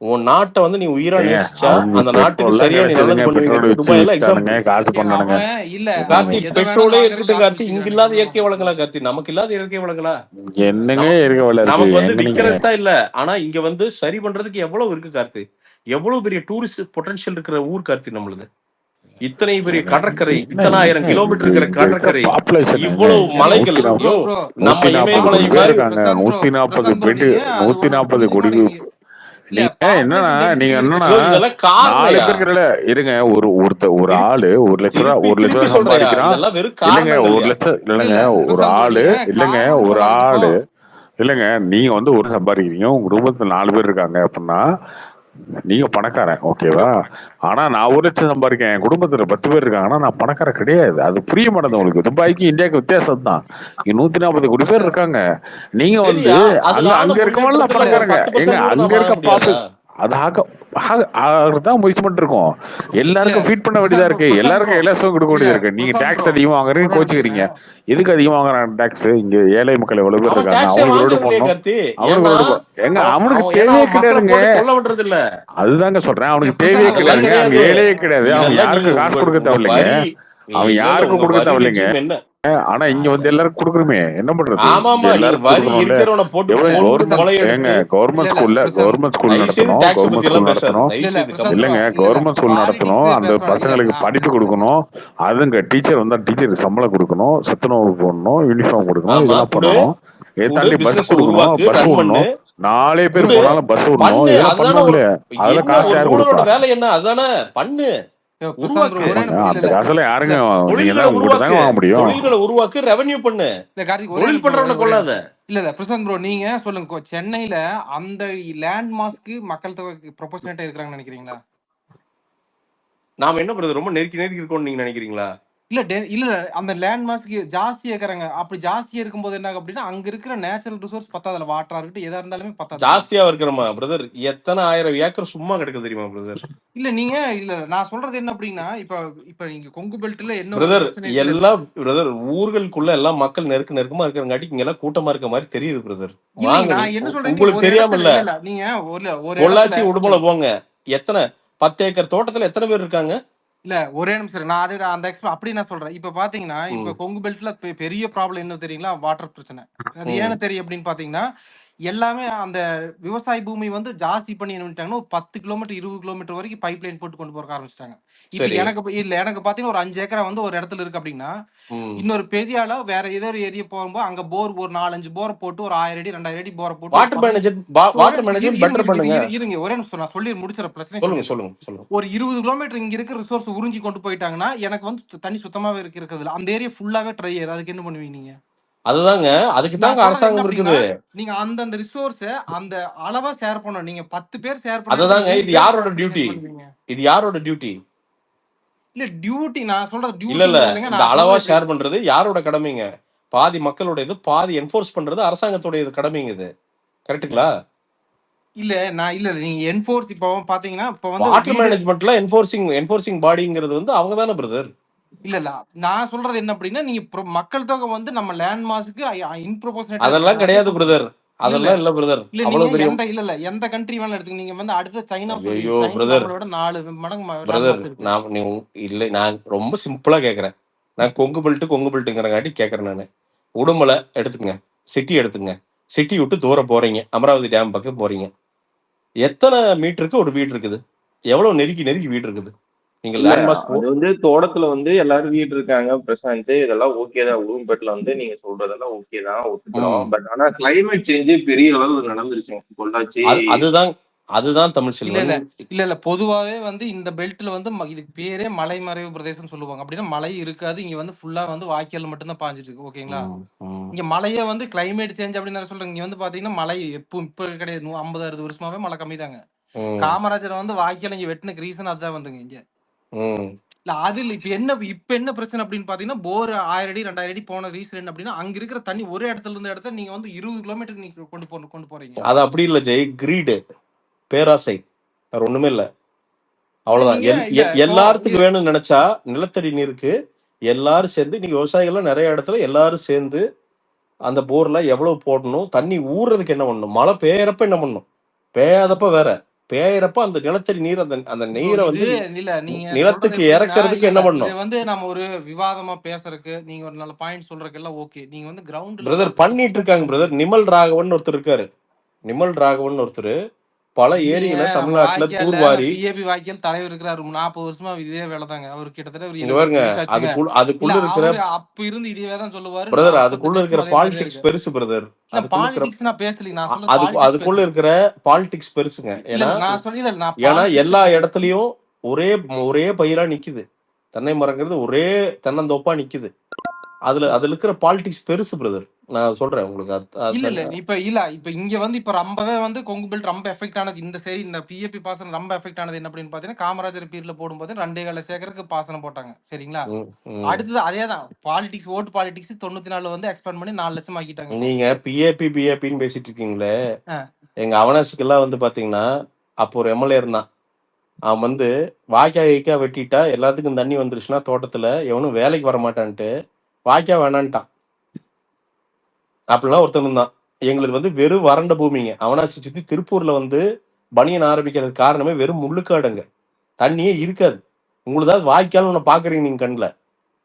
உன் நாட்டை வந்து நீ உயிரா நேசிச்சா அந்த நாட்டுக்கு சரியா நீ நல்லது பண்ணுவீங்கிறது துபாயில எக்ஸாம்பிள். காசு பண்ணானுங்க. அவன் இல்ல கார்த்தி எதை பெட்ரோலே வேணாலும் இருக்கட்டும் கார்த்தி, இங்க இல்லாத இயற்கை வளங்களா கார்த்தி? நமக்கு இல்லாத இயற்கை வளங்களா? என்னங்க இருக்க வேலை இருக்கு? நமக்கு வந்து எங்க நீங்க விக்கிறது தான் இல்ல, ஆனா இங்க வந்து சரி பண்றதுக்கு எவ்வளவு இருக்கு கார்த்தி. எவ்வளவு பெரிய டூரிஸ்ட் பொட்டன்ஷியல் இருக்கிற ஊர் கார்த்தி நம்மளுது. இத்தனை பெரிய கடற்கரை, என்ன இத்தனாயிரம் என்ன கிலோமீட்டர் இருக்கிற இங்க இருக்கிற கடற்கரை, பாப்புலேஷன் என்ன இவ்வளவு ஏங்க மலைகள், ப்ரோ ப்ரோ யோ ப்ரோ நம்ம 140 இமயமலை கோடி பேர் மாதிரி. இருக்காங்க. Prashanth bro 140 Prashanth bro bet நீங்க அது ஒண்ணு 140 கோடி புரிஞ்சுக்கணும். இல்ல நீங்க என்னன்னா பாப்புலேஷன் நீங்க டென்சிட்டி என்னன்னா யோ இருக்கிறது. இதெல்லாம் 4 காரணையா? பேர் இருக்கிற இருங்க. ஒரு திருப்பி ஆளு 1 லட்ச ரூபா திருப்பி 1 லட்ச திருப்பி ரூபா சொல்றையா? சம்பாதிக்கிறான். இதெல்லாம் வெறும் இல்லைங்க 1 காரணங்கள்யா? லட்சம் இல்ல இல்லைங்க. இல்ல ஒரு பிரசாந்த் ப்ரோ ஆளு நீங்க இல்லைங்க. காரணம் ஒரு சொல்லாதீங்க இப்போ. ஆளு இல்லைங்க. நீங்க வந்து ஒரு சம்பாதிக்கிறீங்க. உங்க குடும்பத்துல 4 பேர் இருக்காங்க அப்படின்னா நீங்க பணக்காரன், ஓகேவா? ஆனா நான் 1 லட்சம் சம்பாதிக்கிறேன், என் குடும்பத்துல 10 பேர் இருக்காங்கன்னா நான் பணக்காரன் கிடையாது. அது புரிய மாட்டேங்குது உங்களுக்கு. துபாய்க்கு இந்தியாவுக்கு வித்தியாசம் தான். இங்க 140 கோடி பேர் இருக்காங்க. நீங்க வந்து சரியா? அதுல அங்க ஆன அங்க இருக்கவங்கலாம் முன்னேற்றத்துல ஒரு பணக்காரங்க. ஏங்க 10% கூட அங்க நம்ம ஆக இருக்க முடியாதா? அது தான் முயற்சி பண்ணிட்டு இருக்கோம். இல்ல எல்லாருக்கும் ஃபீட் பண்ண வேண்டியதா பிரசாந்த் ப்ரோ இருக்கு. பிரசாந்த் ப்ரோ எல்லாருக்கும் இலவசம் கொடுக்க இல்ல வேண்டியதா இருக்கு. நீங்க பிரசாந்த் டாக்ஸ் ப்ரோ அதிகமா வாங்குறீங்க, ஒரே கோச்சிக்கிறீங்க. நிமிஷம் எதுக்கு அதிகமா வாங்குறாங்க டாக்ஸ்? இங்க ஏழை மக்கள் எவ்வளவு பேர் அவன் இருக்காங்க, டாக்ஸே அவனுக்கு ரோடு வாங்குறது இல்லையே போடணும். கார்த்தி. அவனுக்கு ஏன்னா ரோடு ஏங்க அவனுக்கு அவன் ஏன்னா தேவையே அவன் மக்களை கிடையாதுங்க. போட்டு தொல்லை விடுறது இல்ல. அதுதாங்க சொல்றேன். இல்ல அவனுக்கு பிரசாந்த் தேவையே ப்ரோ அதெல்லாம் ஒரே கிடையாதுங்க. அங்க கிடையாது. ஏழையே கிடையாது. அவங்க இதெல்லாம் நீங்க யாருக்கும் காசு கொடுக்க உங்க தேவையில்லைங்க. வரி அவன் இல்ல இல்ல யாருக்கும் உங்க கொடுக்க வரி தேவையில்லைங்க. ரெஜிம் என்ன? ஆனா இங்க வந்து எல்லாருக்கும் கொடுக்குறோமே, என்ன பண்றது? இங்க ஆமாமா, நீ எல்லாருக்கும் வரி கொடுக்கணும்ல. இருக்கிறவனை போட்டு இல்ல எவ்வளவு கொண்டு பிரசாந்த் கவர்மெண்ட் ஏங்க கொலையெடுத்து. கவர்மெண்ட் இல்ல ஸ்கூல்ல பிரசாந்த் தயவு செய்து நடத்தணும். டாக்ஸ் கவர்மெண்ட் பத்தி ஸ்கூல் எல்லாம் பேசாது. நடத்தணும். தயவு இல்ல செய்து பிரசாந்த் கம்மன். ப்ரோ இல்லைங்க. இல்ல கவர்மெண்ட் ஸ்கூல் நடத்தணும். பாலிடிக்ஸ் அந்த பேசக்கூடாது. இல்ல பசங்களுக்கு படிப்பு கொடுக்கணும். அதுங்க டீச்சர் வந்தா டீச்சருக்கு சம்பளம் கொடுக்கணும், சத்துணவு போடணும், யூனிஃபார்ம் கொடுக்கணும், ஆமா, இதெல்லாம் குடு பண்ணணும். இதை குடு தாண்டி பஸ் பிசினஸ் கொடுக்கணும், உருவாக்கு, பஸ் ரன் பண்ணு, விடணும். 4 பேர் குடு போனாலும் பஸ் விடணும். பண்ணு. இதெல்லாம் அதுதானே பண்ணணும் ஒரு இல்லையா? அதெல்லாம் என்ன காசு ஒரு யார் ரூலரோட கொடுப்பா? வேலை என்ன? அதுதானே பண்ணு, பிரசாந்த் ப்ரோ உருவாக்கு. ஒரே ஆமாங்க. இல்ல அந்த இல்ல காசெல்லாம் இல்ல யாருங்க? நீங்க தொழில்களை தான் உங்ககிட்ட தாங்க உருவாக்கு, வாங்க முடியும். தொழில்களை உருவாக்கு, ரெவென்யூ பண்ணு. இல்ல கார்த்திக் ஒரே தொழில் நிமிஷம் பண்றவனை ஒரே கொள்ளாத. நிமிஷம். இல்ல இல்ல பிரசாந்த் ப்ரோ நீங்க சொல்லுங்க சென்னையில அந்த லேண்ட் மாஸ்க்கு மக்கள் தொகை ப்ரொபோஷனேட்டா இருக்கிறாங்கன்னு நினைக்கிறீங்களா? நாம என்ன பண்றது? ரொம்ப நெருக்கி நெருக்கி இருக்கோம்னு நீங்க நினைக்கிறீங்களா? இல்ல இல்ல அந்த லேண்ட் மாஸ்க்கு ஜாஸ்தியா இருக்கிறாங்க. அப்படி ஜாஸ்தியா இருக்கும்போது என்ன ஆகும் அப்படின்னா அங்க இருக்கிற நேச்சுரல் ரிசோர்ஸ் பத்தாதுல, வாட்டரா இருக்கட்டும் எதா இருந்தாலுமே பத்தாதுங்க. ஜாஸ்தியா இருக்கிறோமா பிரதர்? எத்தனை 1000 ஏக்கர் சும்மா கிடக்கு தெரியுமா பிரதர்? இல்ல நீங்க இல்ல நான் சொல்றது என்ன அப்படின்னா இப்ப இப்ப நீங்க கொங்கு பெல்ட்ல என்ன ஒரு பிரதர் பிரச்சனை இருக்குல்ல. எல்லாம் பிரதர் ஊர்களுக்குள்ள எல்லாம் மக்கள் நெருக்கமா இருக்கிறங்காட்டி இங்க எல்லாம் கூட்டமா இருக்க மாதிரி தெரியுது பிரதர். இல்லைங்க வாங்க, நான் என்ன சொல்றேன், நீங்க உங்களுக்கு ஒரு தெரியாம இடத்துல இல்ல. இல்ல இல்ல நீங்க ஒரு இடத்துல பொள்ளாச்சி உடுமலை போங்க, எத்தனை 10 ஏக்கர் தோட்டத்துல எத்தனை பேர் இருக்காங்க? இல்ல ஒரே நிமிஷம் நான் அதே அந்த அப்படி நான் சொல்றேன். இப்ப பாத்தீங்கன்னா இப்ப கொங்கு பெல்ட்ல பெரிய ப்ராப்ளம் என்ன தெரியுங்களா? வாட்டர் பிரச்சனை. அது ஏன்னு தெரியும் அப்படின்னு பாத்தீங்கன்னா எல்லாமே அந்த விவசாய பூமி வந்து ஜாஸ்தி பண்ணி என்ன பண்ணிட்டாங்கன்னா ஒரு 10 கிலோமீட்டர் 20 கிலோமீட்டர் வரைக்கும் பைப் லைன் போட்டு கொண்டு போக ஆரம்பிச்சிட்டாங்க. இப்ப சரி. எனக்கு பாத்தீங்கன்னா ஒரு 5 ஏக்கரா வந்து ஒரு இடத்துல இருக்கு அப்படின்னா இன்னொரு பெரிய ஆளா வேற ஏதோ ஒரு ஏரியா போகும்போது அங்க போர் ஒரு 4-5 போரை போட்டு ஒரு 1000 அடி 2000 அடி போரை போட்டு வாட்டர் மேனேஜ்மெண்ட் பெட்டர் பண்ணுங்க. இருங்க ஒரே நிமிஷம் நான் சொல்லி முடிச்சிட பிரச்சனை சொல்லுங்க சொல்லி சொல்லுங்க சொல்லுங்க. ஒரு 20 கிலோமீட்டர் இங்க இருக்க ரிசோர்ஸ் உறிஞ்சி கொண்டு போயிட்டாங்கன்னா எனக்கு வந்து தண்ணி சுத்தமாவே இருக்கிறது இல்ல. அந்த ஏரியா ஃபுல்லாவே ட்ரை ஏர். அதுக்கு என்ன பண்ணுவீங்க நீங்க? அதுதாங்க, அதுக்கு நான் தாங்க சொல்றது என்ன அரசாங்கம் அப்படின்னா இருக்குது. நீங்க அந்த ரிசோர்ஸ் அந்த அளவா ஷேர் பண்ணணும். நீங்க 10 பேர் ஷேர் பண்ண இடத்துல அததாங்க 3 இது பேர் யாரோட ஷேர் பண்ணீங்க டியூட்டி? என்ன பண்ணுவீங்க? இது யாரோட டியூட்டி? இல்ல டியூட்டி நான் சொல்றது இல்ல இல்ல டியூட்டிங்கிறதுங்க இந்த நான் அளவா சொல்றது ஷேர் பண்றது யாரோட கடமைங்க? பாதி மக்களுடையது, பாதி என்ஃபோர்ஸ் பண்றது அரசாங்கத்துடைய கடமைங்க. இது கரெக்ட்டுங்களா? இல்ல நான் இல்ல நீங்க என்ஃபோர்ஸ் இப்போ பாத்தீங்கன்னா இப்ப வந்து வாட்டர் வீடு மேனேஜ்மெண்ட்ல என்ஃபோர்சிங் பாடிங்கிறது வந்து அவங்க தானே பிரதர். இல்ல நான் சொல்றது என்ன அப்படின்னா நீங்க மக்கள் தொகை வந்து நம்ம லேண்ட் மாஸ்க்கு இன்ப்ரோபோர்ஷனேட்டா அதெல்லாம் இருக்கிறாங்க அப்படி கிடையாது சொல்றேன். பிரதர். இல்ல இல்ல அதெல்லாம் இல்ல பிரதர். இல்ல நீங்க அவ்வளவு பெரிய எந்த கண்ட்ரி வேணாலும் எடுத்துங்க. நீங்க வந்து அடுத்த சைனா சொல்லுவீங்க. ஐயோ சைனா பிரதர், நம்மளோட 4 மடங்கு லேண்ட் பிரதர் மாஸ் இருக்கு. நான் ரொம்ப சிம்பிளா கேக்குறேன். நான் கொங்கு பெல்ட்டுங்கிறங்காட்டி கேக்குறேன். நானு உடுமலை எடுத்துங்க, சிட்டி எடுத்துங்க. சிட்டி விட்டு தூரம் போறீங்க, அமராவதி டேம் பக்கம் போறீங்க. எத்தனை மீட்டருக்கு ஒரு வீடு இருக்குது? எவ்வளவு நெருக்கி நெருக்கி வீடு இருக்குது? நீங்க இல்ல லேண்ட் மாஸ் அது வந்து தோட்டத்துல வந்து எல்லாரும் வீடு இருக்காங்க பிரசாந்த், இதெல்லாம் ஓகே தான். உடும்பேட்ல வந்து நீங்க சொல்றதெல்லாம் ஓகே தான், ஒத்துக்கிறோம். பட் ஆனா கிளைமேட் சேஞ்சு பெரிய அளவுல நடந்துருச்சுங்க பொள்ளாச்சி. அதுதான் அதுதான் தமிழ் இல்ல செல்வன். இல்ல இல்ல பொதுவாவே வந்து இந்த பெல்ட்ல வந்து இதுக்கு பேரே மலை மறைவு பிரதேசம் சொல்லுவாங்க. அப்படின்னா மழை இருக்காது. இங்க வந்து ஃபுல்லா வந்து வாய்க்கால் மட்டும் தான் பாஞ்சிட்டு இருக்கு. ஓகேங்களா? இங்க மழையே வந்து கிளைமேட் சேஞ்ச் அப்படின்னு சொல்றாங்க. இங்க வந்து பாத்தீங்கன்னா மழை இப்ப கிடையாது. 50-60 வருஷமாவே மழை கம்மி தாங்க. காமராஜர் வந்து வாய்க்கால் இங்க வெட்டினுக்கு ரீசன் அதுதான் வந்துங்க இங்க. இல்ல அதுல இப்ப என்ன பிரச்சனை அப்படின்னு பாத்தீங்கன்னா போர் 1000 அடி 2000 அடி போன ரீசன் என்ன அப்படின்னா அங்க இருக்கிற தண்ணி ஒரே இடத்துல இருந்த இடத்த நீங்க வந்து 20 கிலோமீட்டர் நீங்க கொண்டு போறீங்க. அது அப்படி இல்ல ஜெய், கிரீடு, பேராசை, வேற ஒண்ணுமே இல்ல. அவ்வளவுதான். நீங்க இல்ல எல்லாத்துக்கும் வேணும்னு நினைச்சா நிலத்தடி நீருக்கு எல்லாரும் சேர்ந்து, நீங்க விவசாயிகள் நிறைய இடத்துல எல்லாரும் சேர்ந்து அந்த போர்ல எவ்வளவு போடணும், தண்ணி ஊறுறதுக்கு என்ன பண்ணணும், மழை பெய்யறப்ப என்ன பண்ணணும், பெய்யாதப்ப வேற, பெய்யறப்ப அந்த நிலத்தடி நீர் அந்த நீரை வந்து இல்ல நீங்க நிலத்துக்கு இறக்கிறதுக்கு என்ன பண்ணணும்? இது வந்து நம்ம ஒரு விவாதமா பேசுறதுக்கு நீங்க ஒரு நல்ல பாயிண்ட் சொல்றதுக்கு எல்லாம் ஓகே. நீங்க வந்து கிரவுண்ட்ல பிரதர் பண்ணிட்டு இருக்காங்க பிரதர். நிமல் ராகவன் ஒருத்தர் இருக்காரு. நிமல் ராகவன் ஒருத்தர் பல இல்லைங்க ஏரிகளை நம்ம தமிழ்நாட்டுல வாய்க்கால்ல அந்த தூர்வாரி பிஏபி வாய்க்கால் தலைவர் இருக்கிறாரு 40 வருஷமா இதே வேலை தாங்க. அவர் கிட்டத்தட்ட ஒரு இங்க 70 பாருங்க, வயசாச்சுங்க. இல்ல அதுக்குள்ள இருக்கிற அவரு அப்ப இருந்து இதே தான் சொல்லுவாரு. பிரதர், 38 அதுக்குள்ள இருக்கிற வருஷமா அதே மாதிரியே பாலிடிக்ஸ் இருக்கு. பெருசு பிரதர். இல்ல அதுக்குள்ள இருக்கிற பாலிடிக்ஸ் நான் பேசலீங்க. நான் சொல்றது பாலிடிக்ஸ் அதுக்குள்ள பேசல. இருக்கிற பாலிடிக்ஸ் பெருசுங்க. இல்ல இல்ல நான் சொல்லி இல்ல நான் ஏன்னா பாலிடிக்ஸ் எல்லா இடத்துலயும் ஒரே ஒரே பயிரா நிக்குது. தென்னை மரங்கிறது ஒரே தென்னந்தோப்பா நிக்குது. அதுல இருக்கிற பாலிடிக்ஸ் பெருசு பிரதர். நான் சொல்றேன் உங்களுக்கு. இல்ல இல்ல இப்ப இங்க வந்து இப்ப ரொம்பவே வந்து கொங்கு பெல்ட் ரொம்ப எஃபெக்ட் ஆனது இந்த சரி இந்த பிஏபி பாசனம் ரொம்ப எஃபெக்ட் ஆனது என்ன அப்படின்னு பாத்தீங்கன்னா காமராஜர் பீரியட்ல போடும்போது 2.25 ஏக்கருக்கு பாசனம் போட்டாங்க. சரிங்களா? அடுத்தது அதேதான் பாலிடிக்ஸ் ஓட்டு பாலிடிக்ஸ் 94 வந்து எக்ஸ்பேண்ட் பண்ணி 4 லட்சம் ஆக்கிட்டாங்க. நீங்க பிஏபின்னு பேசிட்டு இருக்கீங்களே, எங்க அவனாசிக்கெல்லாம் வந்து பாத்தீங்கன்னா அப்போ ஒரு எம்எல்ஏ இருந்தான். அவன் வந்து வாய்க்கா வெட்டிட்டா எல்லாத்துக்கும் தண்ணி வந்துருச்சுன்னா தோட்டத்துல எவனும் வேலைக்கு வர மாட்டான்ட்டு வாய்க்கா வேணான்ட்டான். அப்படிலாம் ஒருத்தன் இருந்தான். எங்களுக்கு வந்து வெறும் வறண்ட பூமிங்க. அவனாசி சுத்தி திருப்பூர்ல வந்து பனியன் ஆரம்பிக்கிறதுக்கு காரணமே வெறும் முள்ளுக்காடுங்க. தண்ணியே இருக்காது. உங்களுக்கு வாய்க்கால் ஒண்ணு பாக்குறீங்க நீங்க கண்ணுல.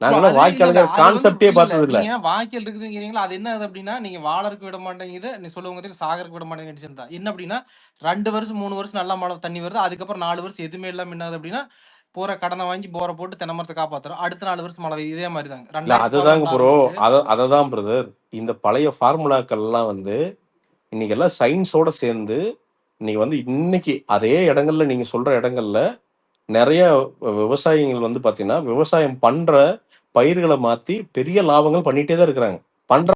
நாங்கெல்லாம் வாய்க்காலுங்க கான்செப்டே பார்த்தது இல்ல. நீங்க வாய்க்கால் இருக்குதுங்கிறீங்களா? அது என்ன அப்படின்னா நீங்க வாழறதுக்கு விட மாட்டேங்குது, நீ சொல்லுவாங்க சாகருக்கு விட மாட்டேங்குது. என்ன அப்படின்னா 2 வருஷம் 3 வருஷம் நல்லா மழை தண்ணி வருது. அதுக்கப்புறம் 4 வருஷம் எதுவுமே இல்லாம என்னாது அப்படின்னா போற கடனை வாங்கி போரை போட்டு தென்னை மரத்தை காப்பாத்துறோம். அடுத்த 4 வருஷம் மழை இதே மாதிரி தாங்க. இல்ல அதுதாங்க ப்ரோ. அததான் பிரதர். இந்த பழைய ஃபார்முலாக்கள் எல்லாம் வந்து இன்னைக்கு எல்லாம் சயின்ஸோட சேர்ந்து இன்னைக்கு வந்து இன்னைக்கு அதே இடங்கள்ல நீங்க சொல்ற இடங்கள்ல நிறைய விவசாயிகள் வந்து பாத்தீங்கன்னா விவசாயம் பண்ற பயிர்களை மாத்தி பெரிய லாபங்கள் பண்ணிட்டே தான் இருக்கிறாங்க. பண்ற